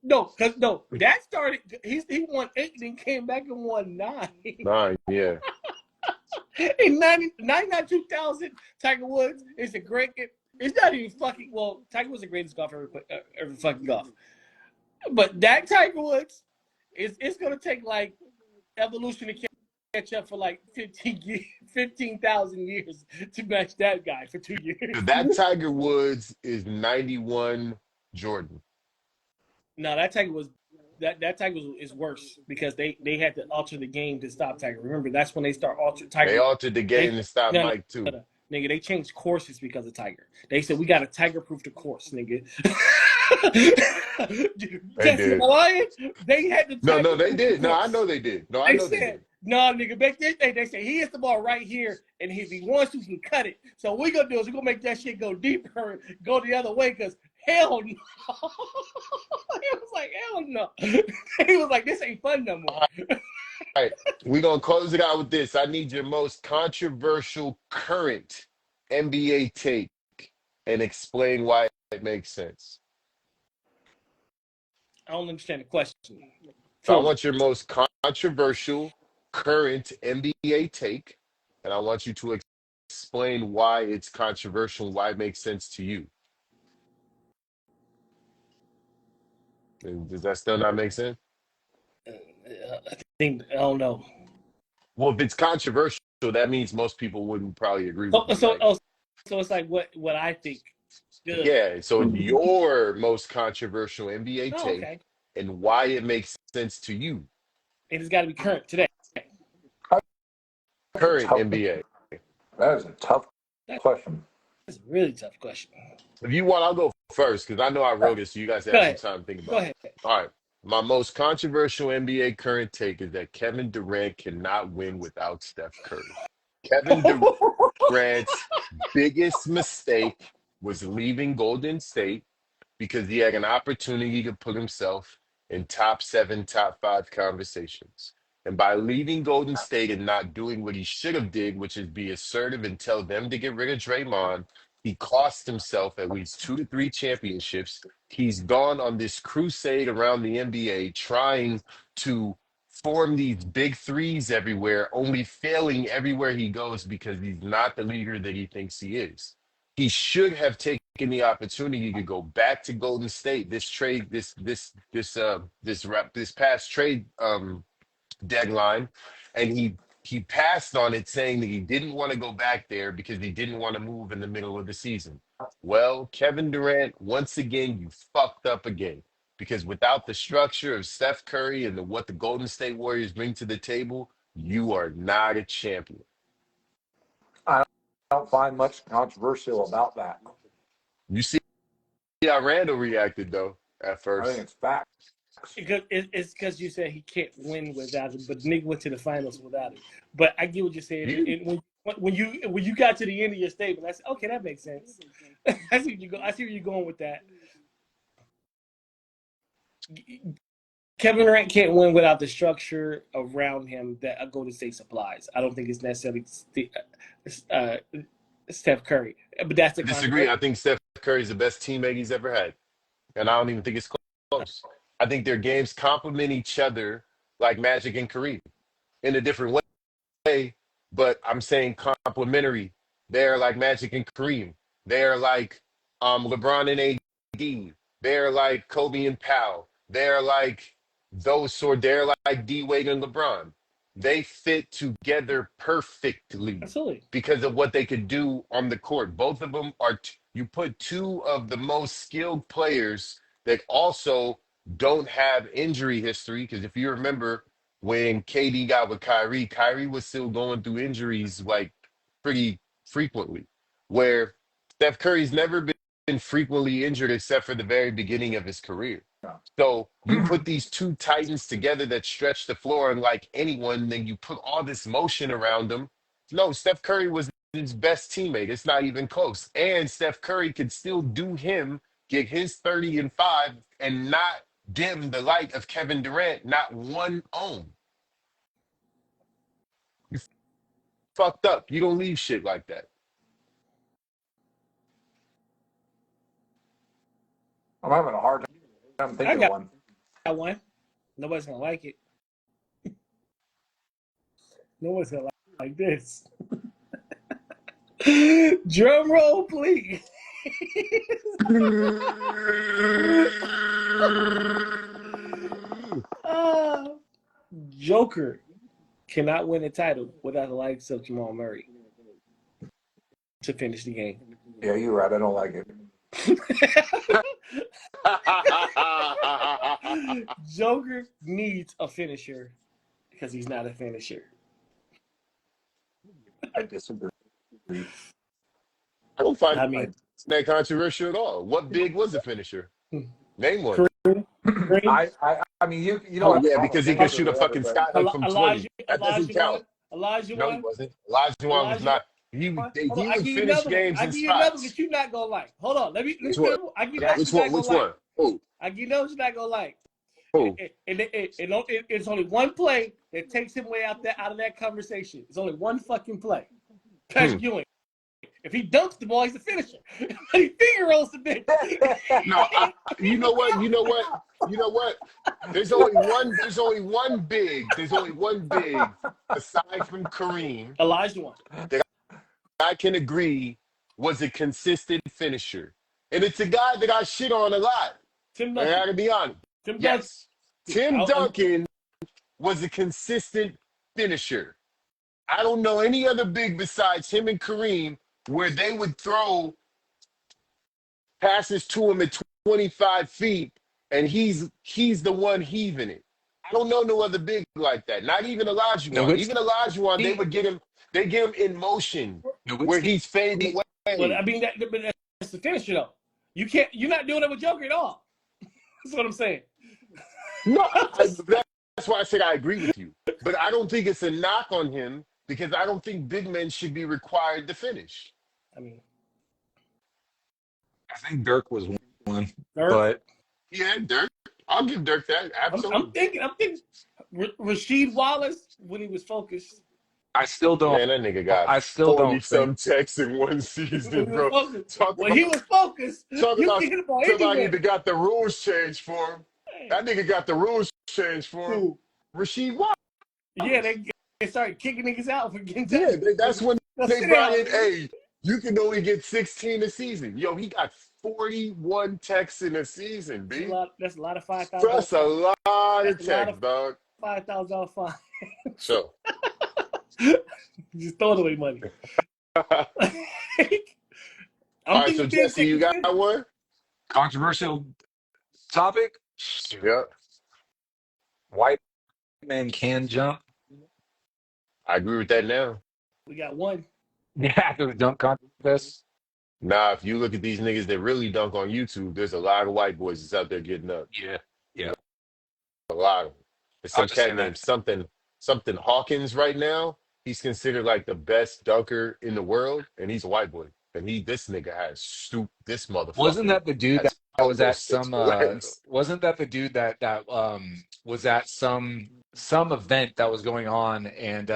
No, that started. He won 8, then came back and won 9. 9, yeah. In 99, 2000, Tiger Woods is a great. It's not even fucking. Well, Tiger Woods is the greatest golfer ever fucking golf. But that Tiger Woods it's gonna take like evolution to catch up for like 15,000 years to match that guy for 2 years. That Tiger Woods is 91 Jordan. No, that Tiger was that Tiger is worse because they had to alter the game to stop Tiger. Remember, that's when they start alter Tiger. They altered the game to stop no, Mike too. no, nigga, they changed courses because of Tiger. They said we got to Tiger-proof the course, nigga. They did. Lion, they had to. No, they did. No, I know they did. No, I know they did. No, nigga, back then they say he hits the ball right here, and if he wants to, he can cut it. So what we gonna do is we're gonna make that shit go deeper, go the other way, because hell no. He was like, hell no. He was like, this ain't fun no more. All right, we're gonna close it out with this. I need your most controversial current NBA take and explain why it makes sense. I don't understand the question. So I want your most controversial current NBA take, and I want you to explain why it's controversial and why it makes sense to you. Does that still not make sense? I don't know. Well, if it's controversial, that means most people wouldn't probably agree with you. So it's like what I think. Good. Yeah, so your most controversial NBA take and why it makes sense to you. And it's got to be current today. Current NBA. That is a tough question. That's a really tough question. If you want, I'll go first because I know I wrote it, so you guys have some time to think about it. Go ahead. All right. My most controversial NBA current take is that Kevin Durant cannot win without Steph Curry. Kevin Durant's biggest mistake was leaving Golden State because he had an opportunity to put himself in top 7, top 5 conversations. And by leaving Golden State and not doing what he should have did, which is be assertive and tell them to get rid of Draymond, he cost himself at least 2 to 3 championships. He's gone on this crusade around the NBA trying to form these big threes everywhere, only failing everywhere he goes because he's not the leader that he thinks he is. He should have taken the opportunity to go back to Golden State. This past trade deadline, and he passed on it, saying that he didn't want to go back there because he didn't want to move in the middle of the season. Well, Kevin Durant, once again, you fucked up again. Because without the structure of Steph Curry and what the Golden State Warriors bring to the table, you are not a champion. I don't find much controversial about that. You see how Randall reacted, though, at first. I think it's facts. It's because you said he can't win without it, but nigga went to the finals without it. But I get what you're saying. And when you got to the end of your statement, I said, okay, that makes sense. I see where you're going with that. Kevin Durant can't win without the structure around him that a Golden State supplies. I don't think it's necessarily Steph Curry, but that's the disagree. I think Steph Curry is the best teammate he's ever had, and I don't even think it's close. I think their games complement each other like Magic and Kareem in a different way, but I'm saying complementary. They're like Magic and Kareem. They're like LeBron and AD. They're like Kobe and Powell. They're like those sort. They're like D Wade and LeBron. They fit together perfectly. Absolutely. Because of what they could do on the court. Both of them are. You put 2 of the most skilled players that also don't have injury history. Because if you remember when KD got with Kyrie, Kyrie was still going through injuries like pretty frequently. Where Steph Curry's never been frequently injured except for the very beginning of his career. So you put these 2 titans together that stretch the floor, and like anyone, then you put all this motion around them. No, Steph Curry was his best teammate. It's not even close. And Steph Curry could still do him, get his 30 and 5, and not dim the light of Kevin Durant, not one ohm. You fucked up. You don't leave shit like that. I'm having a hard time thinking of one. I got one. Nobody's gonna like it. Nobody's gonna like this. Drum roll, please. Joker cannot win a title without the likes of Jamal Murray to finish the game. Yeah, you're right. I don't like it. Joker needs a finisher because he's not a finisher. I disagree. I don't find I mean, that controversial at all. What big was the finisher? Name one. Green, I mean, you Oh, know. yeah, because he could shoot a fucking sky. skyhook from 20. That doesn't count. Elijah No, he won. wasn't. Olajuwon was not. He Hold on, would I give you finish another one. games I in give you another spots. that you're not gonna like. Hold on, let me. Which one? I give you another Which you're one? not Which gonna one? like. Who? I give you another you're not gonna like. Who? It's only one play that takes him way out of that conversation. It's only one fucking play. Patrick Ewing. If he dunks the ball, he's the finisher. He finger rolls the bitch. No, you know what? You know what? You know what? There's only one. There's only one big. There's only one big aside from Kareem. Elijah won. I can agree was a consistent finisher, and it's a guy that I shit on a lot. Tim I Duncan. gotta be honest. Tim Yes, Tim Duncan. Duncan was a consistent finisher. I don't know any other big besides him and Kareem where they would throw passes to him at 25 feet and he's the one heaving it. I don't know no other big like that. Not even Olajuwon. Nowitzki. Even Olajuwon, they would get him in motion where Nowitzki. he's fading away. Well, I mean, that's the finisher though. You're not doing it with Joker at all. That's what I'm saying. No, that's why I said I agree with you. But I don't think it's a knock on him because I don't think big men should be required to finish. I mean, I think Dirk was one, Dirk. but Yeah, Dirk. I'll give Dirk that. Absolutely. I'm thinking Rasheed Wallace when he was focused. I still don't. Man, that nigga got I still 40 don't some think. texts in one season, bro. When he was focused, Talk you about can hit the ball somebody anywhere. that got the rules changed for him. That nigga got the rules changed for him. Who? Rasheed Wallace. Yeah, they started kicking niggas out for getting Yeah, that's when Now they sit brought down. in, hey, you can only get 16 a season. Yo, he got 41 texts in a season, B. That's a lot of $5,000. That's a lot of That's a lot texts, of- dog. $5,000 fine. So, Just throwing away money. all right, so Jesse, you got one? Controversial topic. Yeah, White men can jump. I agree with that now. We got one. Yeah, after the dunk contest. Nah, if you look at these niggas that really dunk on YouTube, there's a lot of white boys that's out there getting up. Yeah. A lot of them. There's some I'll just say cat that. named something Hawkins right now. He's considered like the best dunker in the world, and he's a white boy. And this nigga has this motherfucker. Wasn't that the dude that has was at six some? legs. Wasn't that the dude that was at some event that was going on, and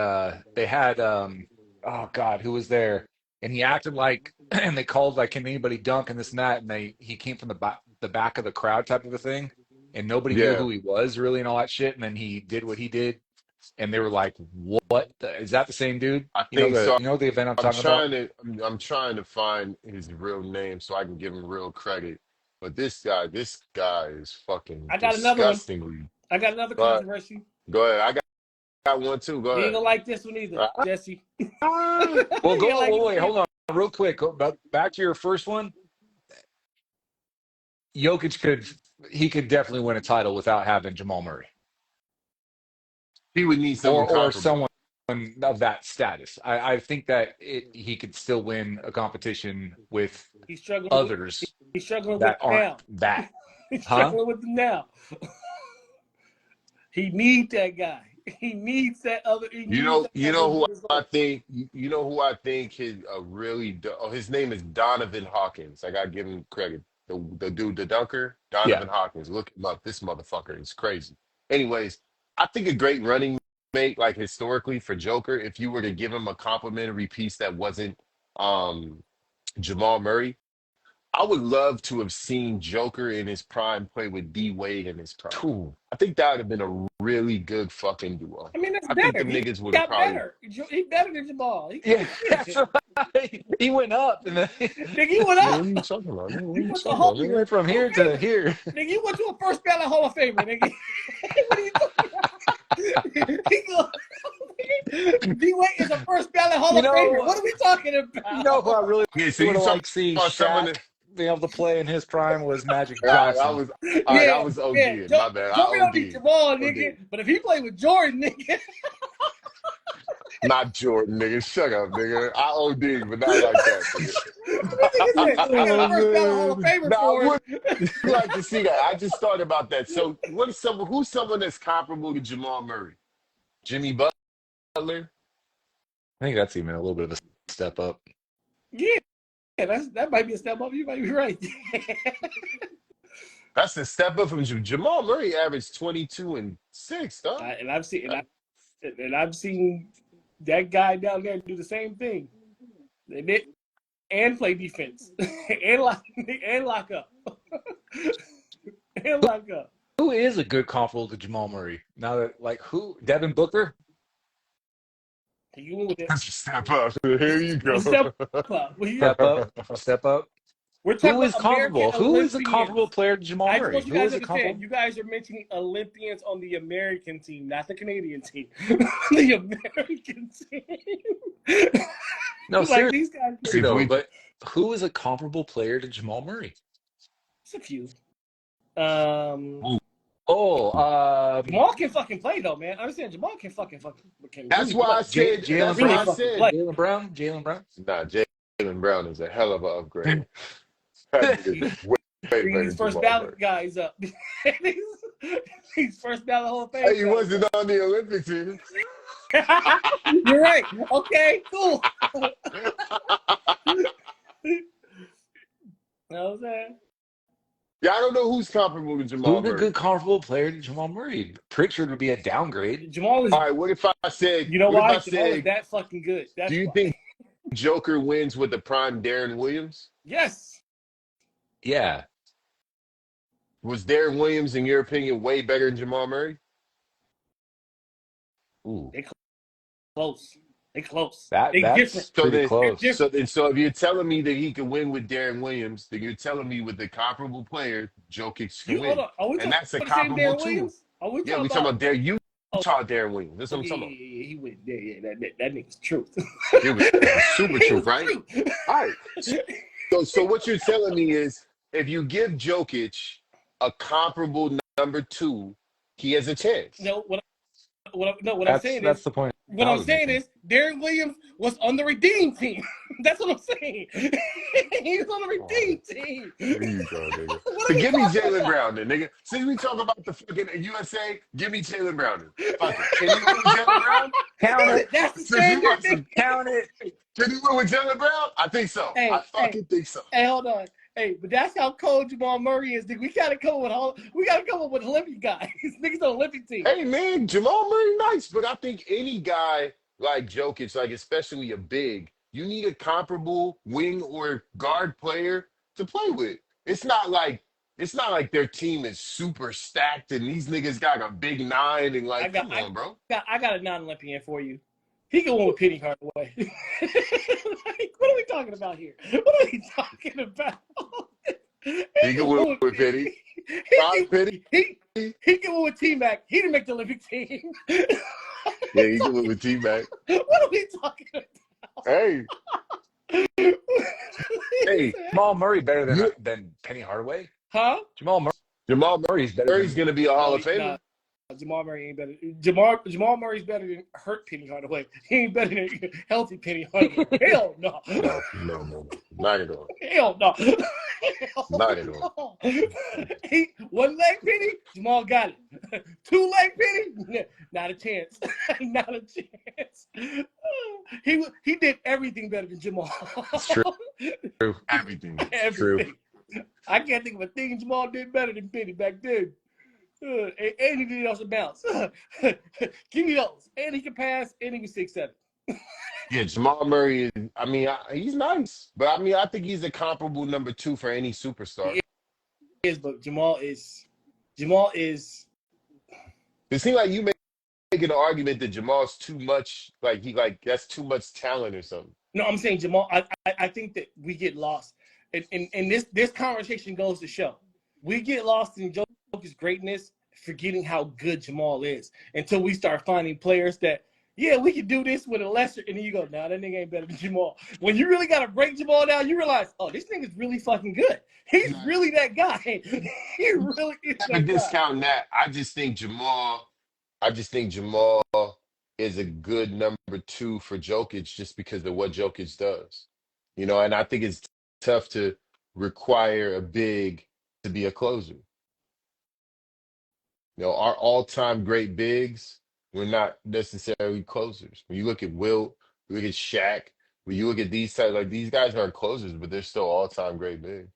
they had oh God, who was there? And he acted like, and they called like, can anybody dunk and this and that, and he came from the back of the crowd type of a thing, and nobody knew Yeah. who he was really and all that shit, and then he did what he did, and they were like, what? Is that the same dude? I think so. You know the event I'm talking about? I'm trying to find his real name so I can give him real credit. But this guy is fucking I got another one. disgustingly. I got another Go ahead. controversy. Go ahead. I got one too. Go You ain't ahead. gonna like this one either, Jesse. Well, Yeah, wait, hold on, real quick. Back to your first one. Jokic could definitely win a title without having Jamal Murray He would need something or comparable. someone of that status. I think that he could still win a competition with He's struggling. others He's struggling that with them now. aren't that. He's Huh? struggling with them now. He needs that guy. He needs that other. You know who I think. You know who I think his name is Donovan Hawkins. I gotta give him credit. The dude, the dunker, Donovan Hawkins. Look him up. This motherfucker is crazy. Anyways, I think a great running mate, like historically for Joker, if you were to give him a complimentary piece that wasn't Jamal Murray, I would love to have seen Joker in his prime play with D Wade in his prime. Ooh. I think that would have been a really good fucking duo. I mean, that's I think better. them He niggas would have got probably. better. He better than Jamal. Yeah, that's right. He went up, and then Nigga, he went What up. are you talking about? What are He you went to talking Hall- about, he nigga? went from here to here. Nigga, you went to a first ballot Hall of Famer, nigga. What are you talking about? He go, D-Wade is a first ballot Hall You of Famer. know, What are we talking about? you know who I really Yeah, so would you have talking liked to see about someone Shaq that being able to play in his prime was Magic all right, Johnson. all right, I Yeah, was yeah. ODing. My bad. I Joker don't need OD'd. Jamal, nigga. But if he played with Jordan, nigga, Not Jordan, nigga. Shut up, nigga. I OD'd, but not like that, nigga. that nigga said, I got a Oh first ballot Hall of man. Famer Now, I for would him. like to see that. I just thought about that. So, who's someone that's comparable to Jamal Murray? Jimmy Butler? I think that's even a little bit of a step up. Yeah, that might be a step up. You might be right. That's the step up from Jamal Murray averaged 22 and 6, dog. and I've seen that guy down there do the same thing. And play defense. and lock up. and lock up. Who is a good comparable to Jamal Murray? Now that who? Devin Booker? You went with it. That's a step up. Here you go. Step up. Step up. We're talking Who is about comparable? American Who is a Olympians. comparable player to Jamal I just Murray? want you Who guys is to a understand. comparable? You guys are mentioning Olympians on the American team, not the Canadian team. the American team. No, like seriously these guys. though. But who is a comparable player to Jamal Murray? It's a few. Jamal can fucking play though, man. I understand Jamal can fucking can That's really why I play. said. Jalen That's why I Brown. said. Jalen Brown. Nah, Jalen Brown is a hell of an upgrade. That nigga's way better These than first Jamal ballot Murray. guys up. these first ballot Hall of Fame. Hey, he wasn't on the Olympic team. You're right. Okay, cool. Know what I'm saying? Yeah, I don't know who's comparable to Jamal Who's a Murray. good comparable player to Jamal Murray? Pritchard would be a downgrade. Jamal is. All right, what if I said? You know what why? if I Jamal is said, that fucking good. That's do you why. think Joker wins with the prime Darren Williams? Yes. Yeah. Was Darren Williams, in your opinion, way better than Jamal Murray? Ooh. They close. They close. That's different. So pretty then, close. so if you're telling me that he can win with Darren Williams, then you're telling me with the comparable player, Jokic can Hold win, on. Are we and that's a talking about the same comparable Darren too. Williams? Are we Yeah, we talking about Darren. You taught Darren Williams. That's what I'm talking about. Yeah, he went there. Yeah, that nigga's truth. It was super true, right? Truth. All right. So what you're telling me is, if you give Jokic a comparable number 2, he has a chance. No, what I'm saying That's is the point. what I'm saying is Darren Williams was on the redeem team. That's what I'm saying. He was on the redeem team. There you go, nigga. What So are we give me talking Jalen about? Brown then, nigga. Since we talk about the fucking USA, give me Jalen Brown then. Fuck it. Can you win with Jalen Brown? Count it. That's the Since you standard want thing. some, Count it. can you win with Jalen Brown? I think so. Hey, I fucking think so. Hey, hold on. Hey, but that's how cold Jamal Murray is. Nigga. We gotta come up with Olympic guys. Niggas on Olympic team. Hey man, Jamal Murray nice, but I think any guy like Jokic, like especially a big, you need a comparable wing or guard player to play with. It's not like their team is super stacked and these niggas got a big 9 and like, come on, bro. I got a non-Olympian for you. He can win with Penny Hardaway. Like, what are we talking about here? What are we talking about? He can win with Penny. Penny. He can win with T-Mac. He didn't make the Olympic team. Yeah, he can win with T-Mac. What are we talking about? Hey. Hey. Jamal Murray better than Penny Hardaway? Huh? Jamal Murray's better. Murray's gonna be a Hall of Famer. Jamal Murray ain't better. Jamal Murray's better than hurt Penny Hardaway. He ain't better than healthy Penny Hardaway. Hell no. No. Not at all. Hell no. Not at all. He 1 leg Penny, Jamal got it. 2 leg Penny, not a chance. Not a chance. He did everything better than Jamal. It's true. Everything. Everything. I can't think of a thing Jamal did better than Penny back then. And he did also bounce. Give me those. And he can pass, and he can 6'7". Yeah, Jamal Murray he's nice. But I think he's a comparable number 2 for any superstar. He is, but Jamal is. It seems like you making an argument that Jamal's too much, that's too much talent or something. No, I'm saying Jamal. I think that we get lost, and this conversation goes to show we get lost in Joker's greatness, forgetting how good Jamal is until we start finding players that yeah, we can do this with a lesser, and then you go, nah, that nigga ain't better than Jamal. When you really gotta break Jamal down, you realize, oh, this nigga's really fucking good. He's really that guy. He really is Never that guy. discount that. I just think Jamal is a good number two for Jokic just because of what Jokic does. And I think it's tough to require a big to be a closer. Our all-time great bigs were not necessarily closers. When you look at Wilt, you look at Shaq, when you look at these types, like these guys aren't closers, but they're still all-time great bigs.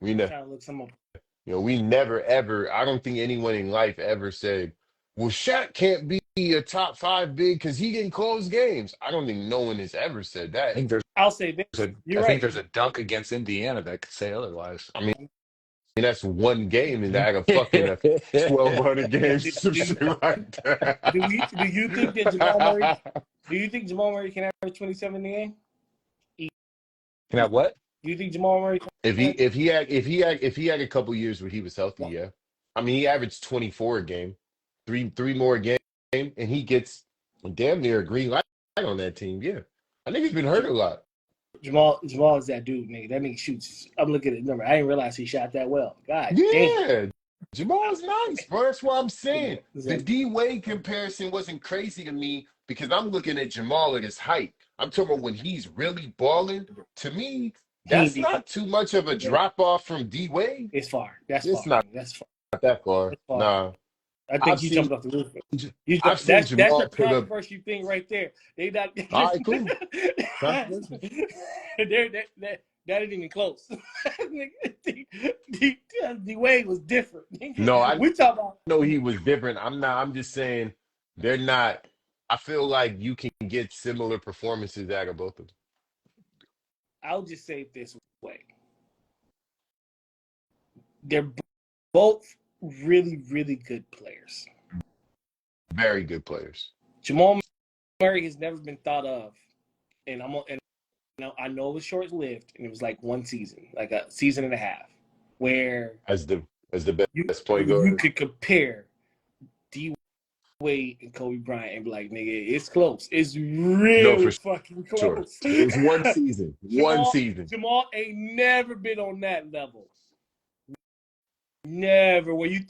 We know. Trying to look some up. We never ever, I don't think anyone in life ever said, well, Shaq can't be a top five big because he can close games. I don't think no one has ever said I that. think there's I'll say this. a You're I think right. there's a dunk against Indiana that could say otherwise. I mean, that's one game and I got fucking a 1,200 games, some shit like that. Do you think that Jamal Murray? Do you think Jamal Murray can average 27 in the game? Can I have what? Do you think Jamal Murray? If he had a couple years where he was healthy, yeah. I mean, he averaged 24 a game, three more a game, and he gets damn near a green light on that team. Yeah, I think he's been hurt a lot. Jamal is that dude, nigga. That nigga shoots. I'm looking at the number. I didn't realize he shot that well. God damn. Yeah, Jamal's nice, bro. That's what I'm saying. Yeah. The D Wade comparison wasn't crazy to me because I'm looking at Jamal at his height. I'm talking about when he's really balling. To me, that's not too much of a drop off from D Wade. It's far. That's It's far. not that far. It's far. Nah. I think you jumped off the roof. I've seen That's Jamal the put up. controversy thing right there. They not. All right, cool. That ain't even close. D Wade was different. No, we talk about. know he was different. I'm just saying they're not. I feel like you can get similar performances out of both of them. I'll just say it this way: they're both really, really good players. Very good players. Jamal Murray has never been thought of, and I know it was short lived, and it was like one season, like a season and a half, where As the best point guard. You could compare D Wade and Kobe Bryant and be like, nigga, it's close. It's really fucking close. Sure. It was one season. One season. Jamal ain't never been on that level. Never. Where you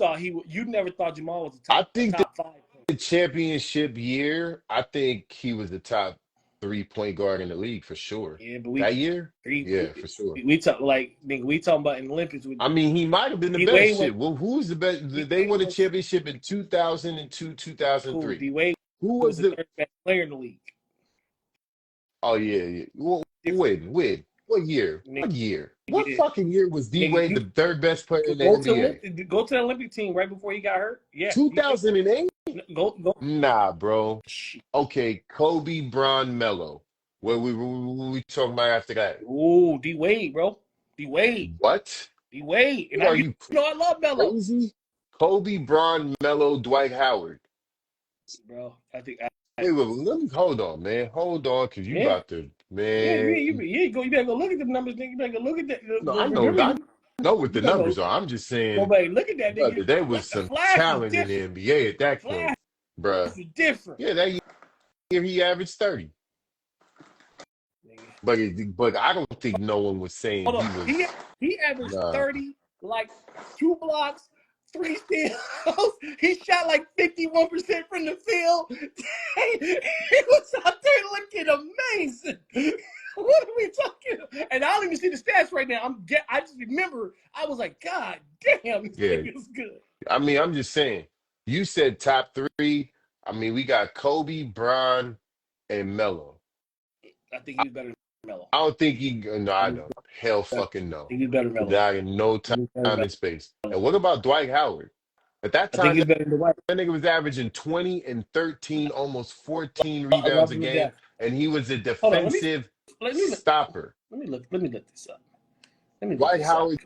never thought Jamal was the top five. The championship year, I think he was the top 3-point guard in the league for sure. Yeah, but that year, for sure. We talking about in the Olympics. I mean, he might have been the best. Shit. Well, who's the best? They won a championship in 2002, 2003. D-Wade who was the third best player in the league? Oh yeah. Well, wait. What year? What fucking year was D-Wade the third best player in the NBA? Go to the Olympic team right before he got hurt. Yeah. 2008? Go. Nah, bro. Okay, Kobe, Bron, Melo. What we talking about after that? Ooh, D-Wade, bro. D-Wade. What? D-Wade. And Are you I love Melo. Crazy? Kobe, Bron, Melo, Dwight Howard. Bro, I think Hey, let me hold on, man. Hold on, because you about to, man. You better go look at the numbers, nigga. You better go look at that. No, I know what the numbers are. I'm just saying. Look at that, nigga. There was some talent in the NBA at that point, bruh. Different. Yeah, that year he averaged 30. But I don't think no one was saying he averaged 30, like 2 blocks, 3 steals. He shot like 51% from the field. He was out there looking amazing. What are we talking about? And I don't even see the stats right now. I just remember I was like, God damn, this thing is good. I mean, I'm just saying. You said top 3. I mean, we got Kobe, Bron, and Melo. I think he's better than Melo. I don't think no, I don't. Hell fucking no. I think he's better than Melo. That in no time and space. And what about Dwight Howard? At that time, that nigga was averaging 20 and 13, almost 14 rebounds a game, and he was a defensive stopper. Let me look this up. Dwight Howard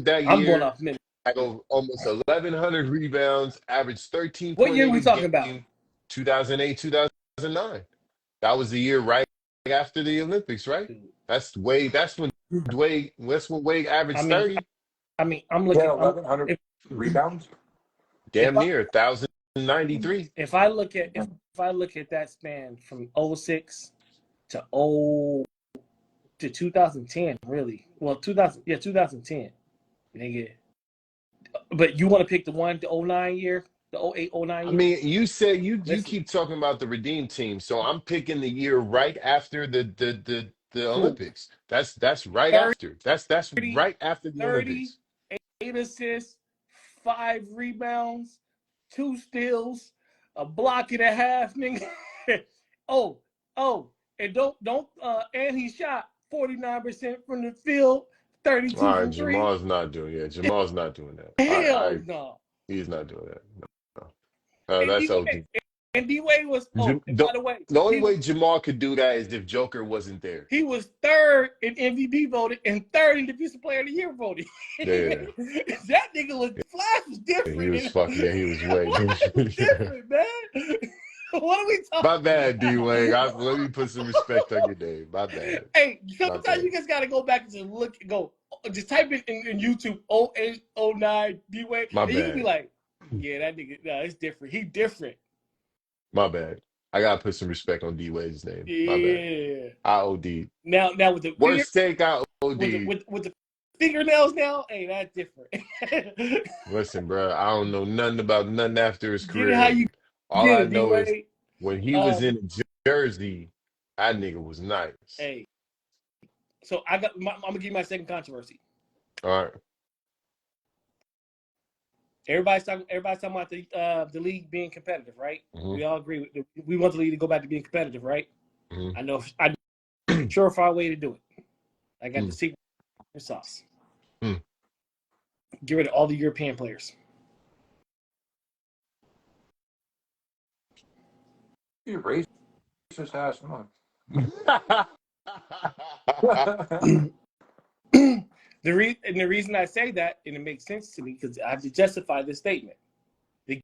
that year, I'm going off minutes. had almost 1,100 rebounds, averaged 13. What year are we talking about? 2008, 2009. That was the year right after the Olympics, right? That's when Wade averaged 30. I mean, I'm looking. 1,100 rebounds. Damn near 1,000 93. If I look at that span from 06 to 2010, really. Well, 2010. Nigga. But you want to pick the 09 year, the 08-09 I year? mean, you said you Listen, keep talking about the redeem team, so I'm picking the year right after the cool. Olympics. That's right 30, after. That's right after the 30, Olympics. 8 assists, 5 rebounds, 2 steals, a block and a half, nigga. oh, and and he shot 49% from the field, All 32 right, from 3. Jamal's not doing that. Hell no. He's not doing that. No. And That's D-Wade, OD. and D-Wade was, and by the way, The only way Jamal could do that is if Joker wasn't there. he was 3rd in MVP voting and 3rd in Defensive Player of the Year voting. Yeah. That nigga was, Flash was different. He was fucking. Yeah, he was way. Flash was different, man. What are we talking My bad, about? D-Wade. Let me put some respect on your name. My bad. Hey, My sometimes bad. you just gotta go back and just type it in YouTube 08, 09, D-Wade, My and you can be bad. like, yeah, that nigga, no, it's different. He different. My bad. I gotta put some respect on D-Wade's name. My bad. Yeah. I OD. Now with the Worst take, I OD. with the fingernails now, hey, that's different. Listen, bro, I don't know nothing about nothing after his Get career. it how you All get I it, know is D-Wade. when he was in Jersey, that nigga was nice. Hey, so I'm gonna give you my second controversy. All right. Everybody's talking about the league being competitive, right? Mhm. We all agree. We want the league to go back to being competitive, right? Mhm. I know a surefire way to do it. I got the secret sauce. Get rid of all the European players. You racist ass man. The reason I say that, and it makes sense to me, because I have to justify this statement. The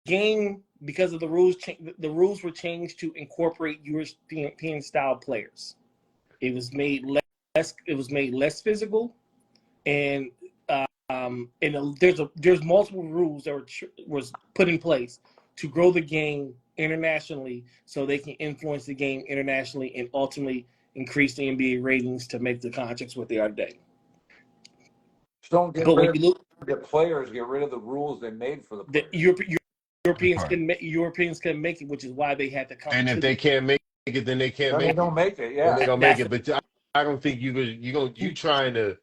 game, because of the rules were changed to incorporate European style players. It was made less physical, and there's multiple rules that was put in place to grow the game internationally, so they can influence the game internationally and ultimately increase the NBA ratings to make the contracts what they are today. Just don't get But rid when you look, of the players, get rid of the rules they made for the the players. Europeans couldn't make it, which is why they had to come. And if they can't make it, then they can't Then they make don't it. make it, Then yeah. they don't make it. But I don't think you trying to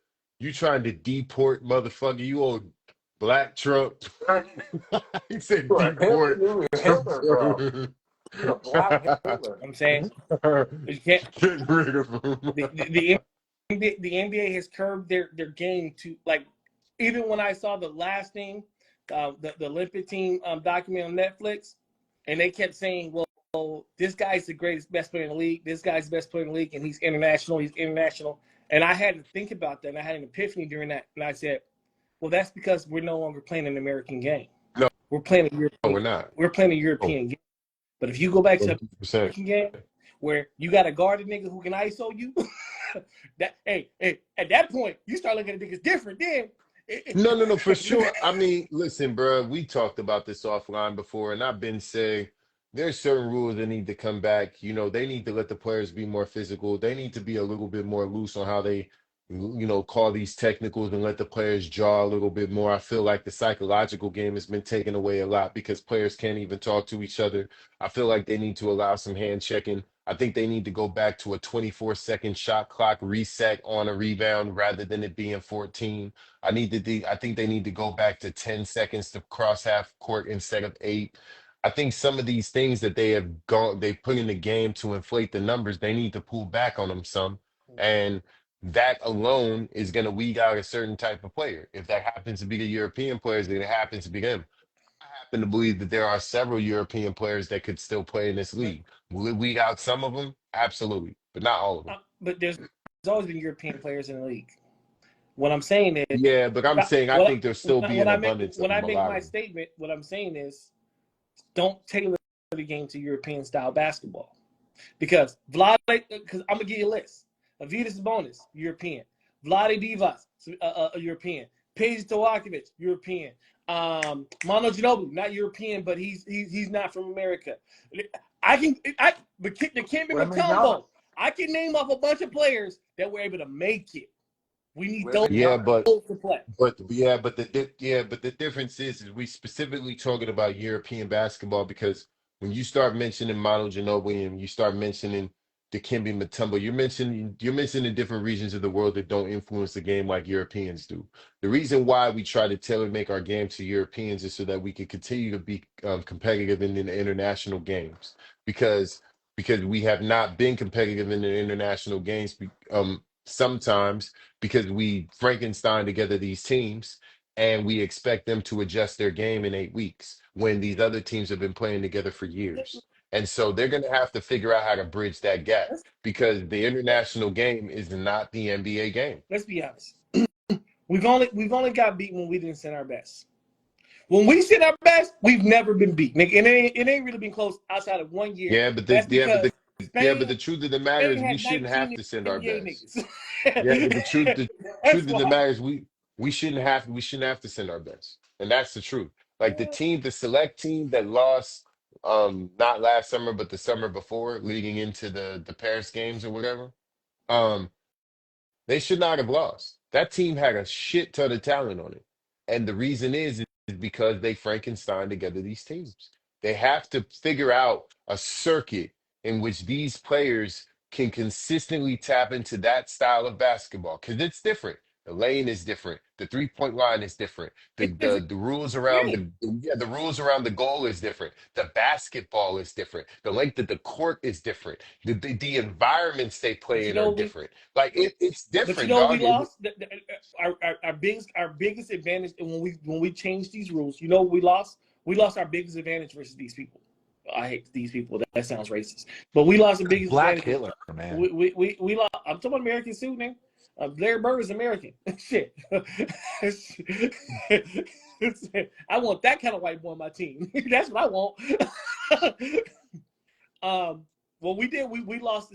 deport motherfucker. You old black Trump. He said deport. Hitler, bro. You're a black Hitler. I'm saying you can't. Get rid of him. The NBA has curbed their game to, like, even when I saw the last thing, the Olympic team document on Netflix, and they kept saying, well, this guy's the best player in the league. This guy's the best player in the league, and he's international. And I had to think about that, and I had an epiphany during that, and I said, well, that's because we're no longer playing an American game. No. We're playing a European. No, we're not. We're playing a European game. But if you go back to the 100%. American game, where you got to guard a nigga who can ISO you, hey, at that point, you start looking at niggas different then. No, for sure. I mean, listen, bro, we talked about this offline before, and I've been saying there's certain rules that need to come back. You know, they need to let the players be more physical. They need to be a little bit more loose on how they, call these technicals and let the players draw a little bit more. I feel like the psychological game has been taken away a lot because players can't even talk to each other. I feel like they need to allow some hand checking. I think they need to go back to a 24-second shot clock reset on a rebound rather than it being 14. I think they need to go back to 10 seconds to cross half court instead of 8. I think some of these things that they put in the game to inflate the numbers, they need to pull back on them some. And that alone is going to weed out a certain type of player. If that happens to be the European players, then it happens to be them. I happen to believe that there are several European players that could still play in this league. Will it weed out some of them? Absolutely, but not all of them. But there's always been European players in the league. What I'm saying is, yeah, but I'm saying I think there'll still be an abundance. When I make my statement, what I'm saying is, don't tailor the game to European style basketball, because I'm gonna give you a list. Avidas Sabonis, European. Vlade Divac, European. Peja Stojakovic, European. Manu Ginobili, not European, but he's not from America. But the Kemba Mutombo, I can name off a bunch of players that were able to make it. We need those Yeah, but to play. but the difference is we specifically talking about European basketball because when you start mentioning Manu Ginobili and you start mentioning Dikembe Mutombo, you're mentioning different regions of the world that don't influence the game like Europeans do. The reason why we try to tailor make our game to Europeans is so that we can continue to be competitive in the international games because we have not been competitive in the international games sometimes because we Frankenstein together these teams and we expect them to adjust their game in 8 weeks when these other teams have been playing together for years. And so they're going to have to figure out how to bridge that gap because the international game is not the NBA game. Let's be honest. We've only got beat when we didn't send our best. When we send our best, we've never been beat. It ain't really been close outside of 1 year. Yeah, but the truth of the matter is we shouldn't have to send our best. Yeah, but the truth of the matter is we shouldn't have to send our best. And that's the truth. Like the select team that lost not last summer, but the summer before, leading into the Paris games or whatever, they should not have lost. That team had a shit ton of talent on it. And the reason is because they Frankenstein together these teams. They have to figure out a circuit in which these players can consistently tap into that style of basketball because it's different. The lane is different. The 3-point line is different. The rules around the rules around the goal is different. The basketball is different. The length of the court is different. The environments they play in are different. Like it's different. But you know, we lost our biggest advantage when we changed these rules. You know, we lost our biggest advantage versus these people. I hate these people. That sounds racist. But we lost the biggest Black advantage. Hitler, man. We lost. I'm talking about American suit, man. Larry Bird is American. Shit. I want that kind of white boy on my team. That's what I want. What we did, we lost.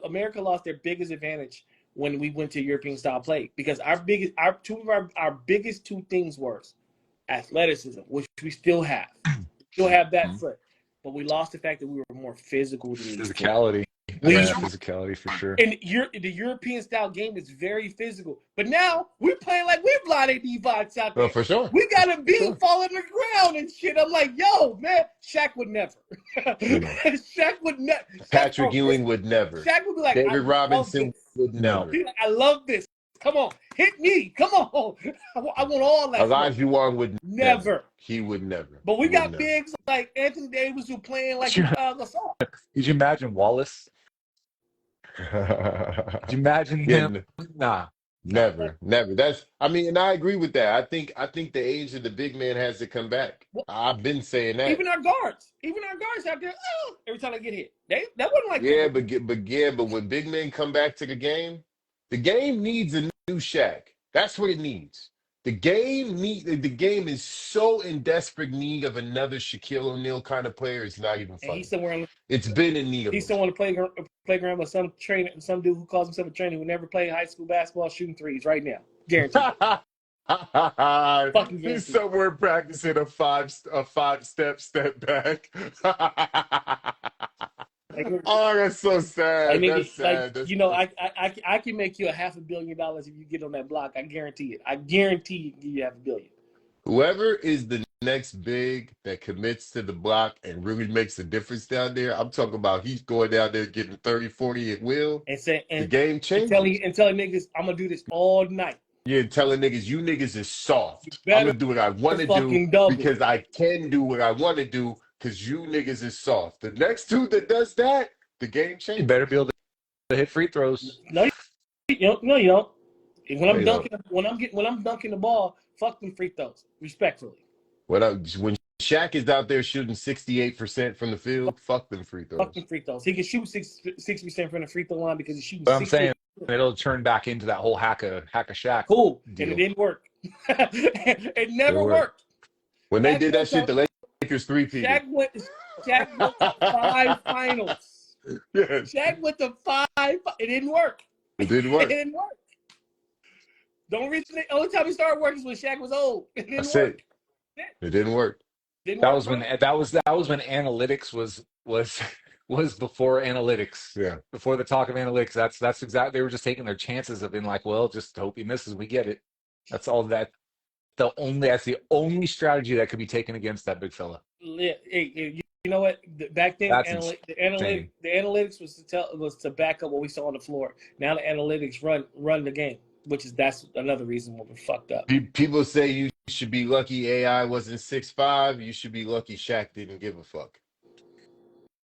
America lost their biggest advantage when we went to European style play because our biggest two things were athleticism, which we still have. Still have that foot. But we lost the fact that we were more physical than these physicality. Physicality for sure. And the European style game is very physical. But now we're playing like we're blinded Divots out there. Well, for sure. We got a beat fall on the ground and shit. I'm like, yo, man, Shaq would never. Shaq would never. Patrick Ewing would never. Shaq would be like, David Robinson would never. Like, I love this. Come on, hit me. Come on. I want all that. Olajuwon would never. He would never. But we got bigs like Anthony Davis who playing like Gasol. Could you imagine Wallace? Could you imagine him? Nah. Never. And I agree with that. I think the age of the big man has to come back. I've been saying that. Even our guards out there, every time they get hit. That wasn't like but when big men come back to the game needs a new Shaq. That's what it needs. The game is so in desperate need of another Shaquille O'Neal kind of player. It's not even funny. It's been in need of. He's somewhere on the playground with some dude who calls himself a trainer who never played high school basketball shooting threes right now. Guaranteed. He's somewhere practicing a five-step back. Oh, that's so sad. I mean, that's sad. That's I can make you $500 million if you get on that block. I guarantee it. I guarantee you can give you $500 million. Whoever is the next big that commits to the block and really makes a difference down there, I'm talking about he's going down there getting 30, 40 at will. The game changes. And telling niggas, I'm going to do this all night. Yeah, telling niggas, you niggas is soft. I'm going to do what I want to do because I can do what I want to do because you niggas is soft. The next dude that does that, the game changes. You better be able to hit free throws. No, you don't. When I'm dunking the ball, fuck them free throws, respectfully. When Shaq is out there shooting 68% from the field, fuck them free throws. Fuck them free throws. He can shoot 60% from the free throw line because he's shooting. But I'm saying it'll turn back into that whole hack a Shaq. Cool, deal. And it didn't work. It never worked. When they did that shit, the Lakers three-peated. Shaq went to 5 finals. Yeah. Shaq went to 5. It didn't work. It didn't work. It didn't work. The only time he started working was when Shaq was old. It didn't That's work. it. It didn't work. Didn't That work, was when bro. analytics was before analytics. Yeah. Before the talk of analytics. That's exactly, they were just taking their chances of being like, well, just hope he misses. We get it. That's all that that's the only strategy that could be taken against that big fella. You know what? Back then, That's the insane. analytics was to back up what we saw on the floor. Now the analytics run the game, that's another reason why we're fucked up. People say you should be lucky AI wasn't 6'5". You should be lucky Shaq didn't give a fuck.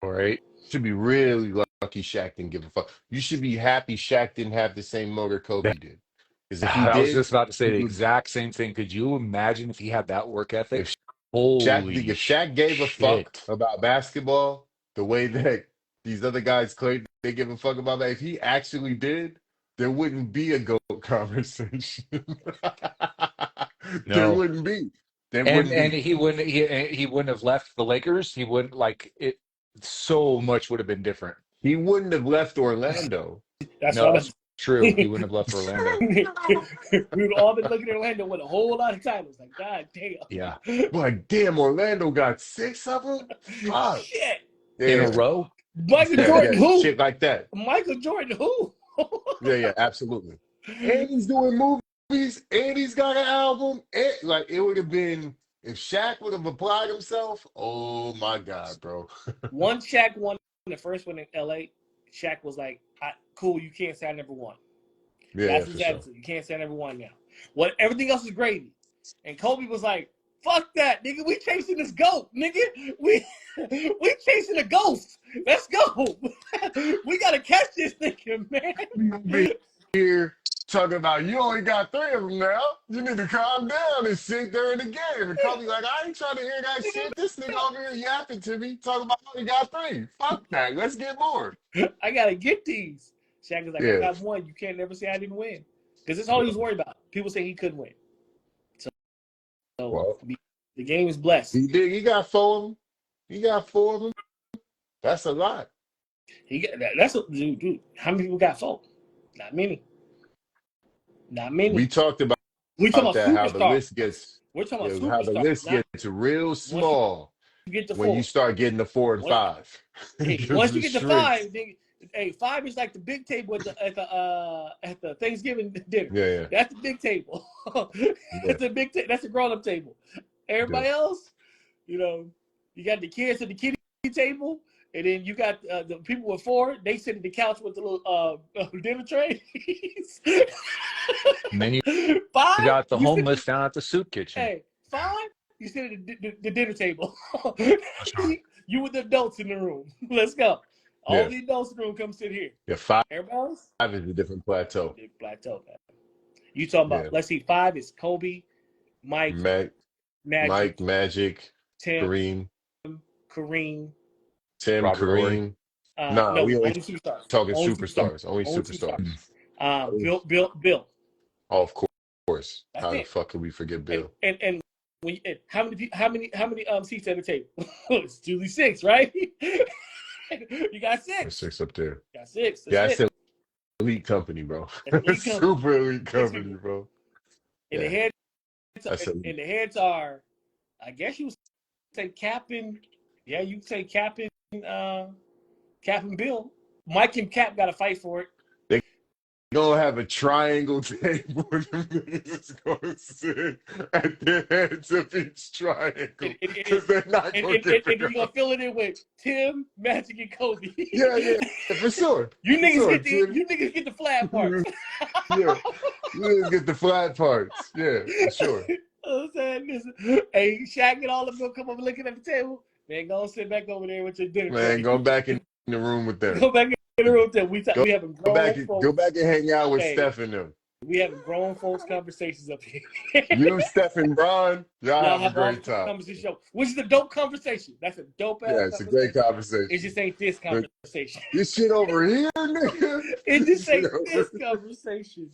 All right. Should be really lucky Shaq didn't give a fuck. You should be happy Shaq didn't have the same motor Kobe did. Because if he I was did, just about to say he the would, exact same thing. Could you imagine if he had that work ethic? if Holy if Shaq gave a fuck shit. about basketball the way that these other guys claim they give a fuck about that, if he actually did, there wouldn't be a GOAT conversation. There No. wouldn't be. There And wouldn't be. he wouldn't have left the Lakers. He wouldn't like it. So much would have been different. He wouldn't have left Orlando. That's No, what that's true. He wouldn't have left for Orlando. we would all been looking at Orlando with a whole lot of titles. Like, God damn. Yeah. Like, damn, Orlando got 6 of them? Fuck. Shit. In a Yeah. row? Michael Yeah, Jordan, yeah, who? shit like that. Michael Jordan, who? Yeah, absolutely. And he's doing movies, and he's got an album. And, like, it would have been, if Shaq would have applied himself, oh my God, bro. One Shaq won the first one in LA. Shaq was like, cool, you can't say I never won. Yeah, That's for his sure. attitude. You can't say I never won now. Everything else is gravy. And Kobe was like, fuck that, nigga. We chasing this goat, nigga. We chasing a ghost. Let's go. We gotta catch this nigga, man. Be here talking about you only got 3 of them now. You need to calm down and sit there in the game. And Kobe like, I ain't trying to hear that shit. This nigga over here yapping to me, talking about how he got 3. Fuck that. Let's get more. I gotta get these. Shaq is like, Yeah. I got one. You can't never say I didn't win. Because that's all he was worried about. People say he couldn't win. So Well, the game is blessed. he did. He got 4 of them. He got 4 of them. That's a lot. Dude. How many people got 4? Not many. Not many. We talked about We talking about that, how the superstars. list gets, We're talking about how the superstars. list Now, gets real small you get to when 4. you start getting to 4 and Once- 5. Once you get to Shrinks. 5, then, 5 is like the big table at the Thanksgiving dinner. Yeah. That's the big table. That's a big that's a grown up table. Everybody else, you got the kids at the kiddie table, and then you got the people with 4. They sit at the couch with the little dinner trays. And then you 5, got the you sit- homeless down at the soup kitchen. Hey, 5, you sit at the dinner table. You with the adults in the room. Let's go. All Yeah. the adults in the room come sit here. Yeah, 5 Everybody else, is a different plateau. big plateau. Man. You talking about? Yeah. Let's see. 5 is Kobe, Mike, Magic, Mike, Magic, Tim, Kareem, Kareem. Robert Horry. Tim, Nah, no, we only only superstars. talking Only superstars. Only Only superstars. Bill. Oh, of course. That's How the it. fuck could we forget Bill? And when how many seats at the table? It's usually 6, right? You got 6. There's 6 up there. Got 6. Yeah, That's that's it. elite company, bro. That's elite company. Super elite company, bro. And Yeah. the heads, That's and the heads are, I guess you would say Captain. Yeah, you could say Captain. Captain Bill. Mike and Cap got to fight for it. Gonna have a triangle table and them niggas is gonna sit at the heads of each triangle because they're not And gonna get you're the gonna fill it in with Tim, Magic, and Kobe. Yeah, for sure. You niggas Sure, get Tim. you niggas get the flat parts. Yeah, you just get the flat parts. Yeah, for sure. I'm saying, listen, hey, Shaq and all of them come over looking at the table. Man, go sit back over there with your dinner. Man, go back in the room with them. Go back in the room. We having Go grown back, folks. go back and hang out with Hey. Steph and them. We having grown folks conversations up here. You, Steph, and Bron, y'all Y'all have a all great time. conversation, which is a dope conversation. That's a dope ass. Yeah, it's a great conversation. It just ain't this conversation. This shit over here, nigga. It just ain't Shit this over- conversation.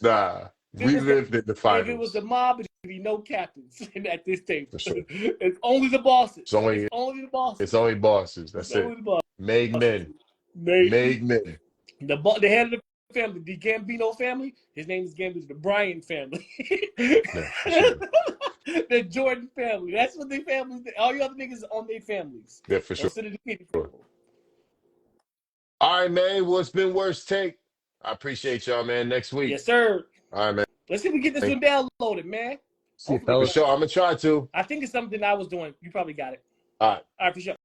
Nah, we If it was lived in the If it finals. was the mob, it'd be no captains at this table. For sure. It's only the bosses. It's only- the bosses. It's only bosses. That's It's only it. the bosses. Made men. Made Made men. the head of the family, the Gambino family. His name is Gambino, the Bryan family. Yeah, for sure. The Jordan family. That's what they families. All you other niggas on their families. Yeah, for sure. Instead of the kid people. All right, man. What's been worst take? I appreciate y'all, man. Next week. Yes, sir. All right, man. Let's see if we get this one downloaded, man. See you, Hopefully, For fellas. sure. I'm gonna try to. I think it's something I was doing. You probably got it. All right. All right, for sure.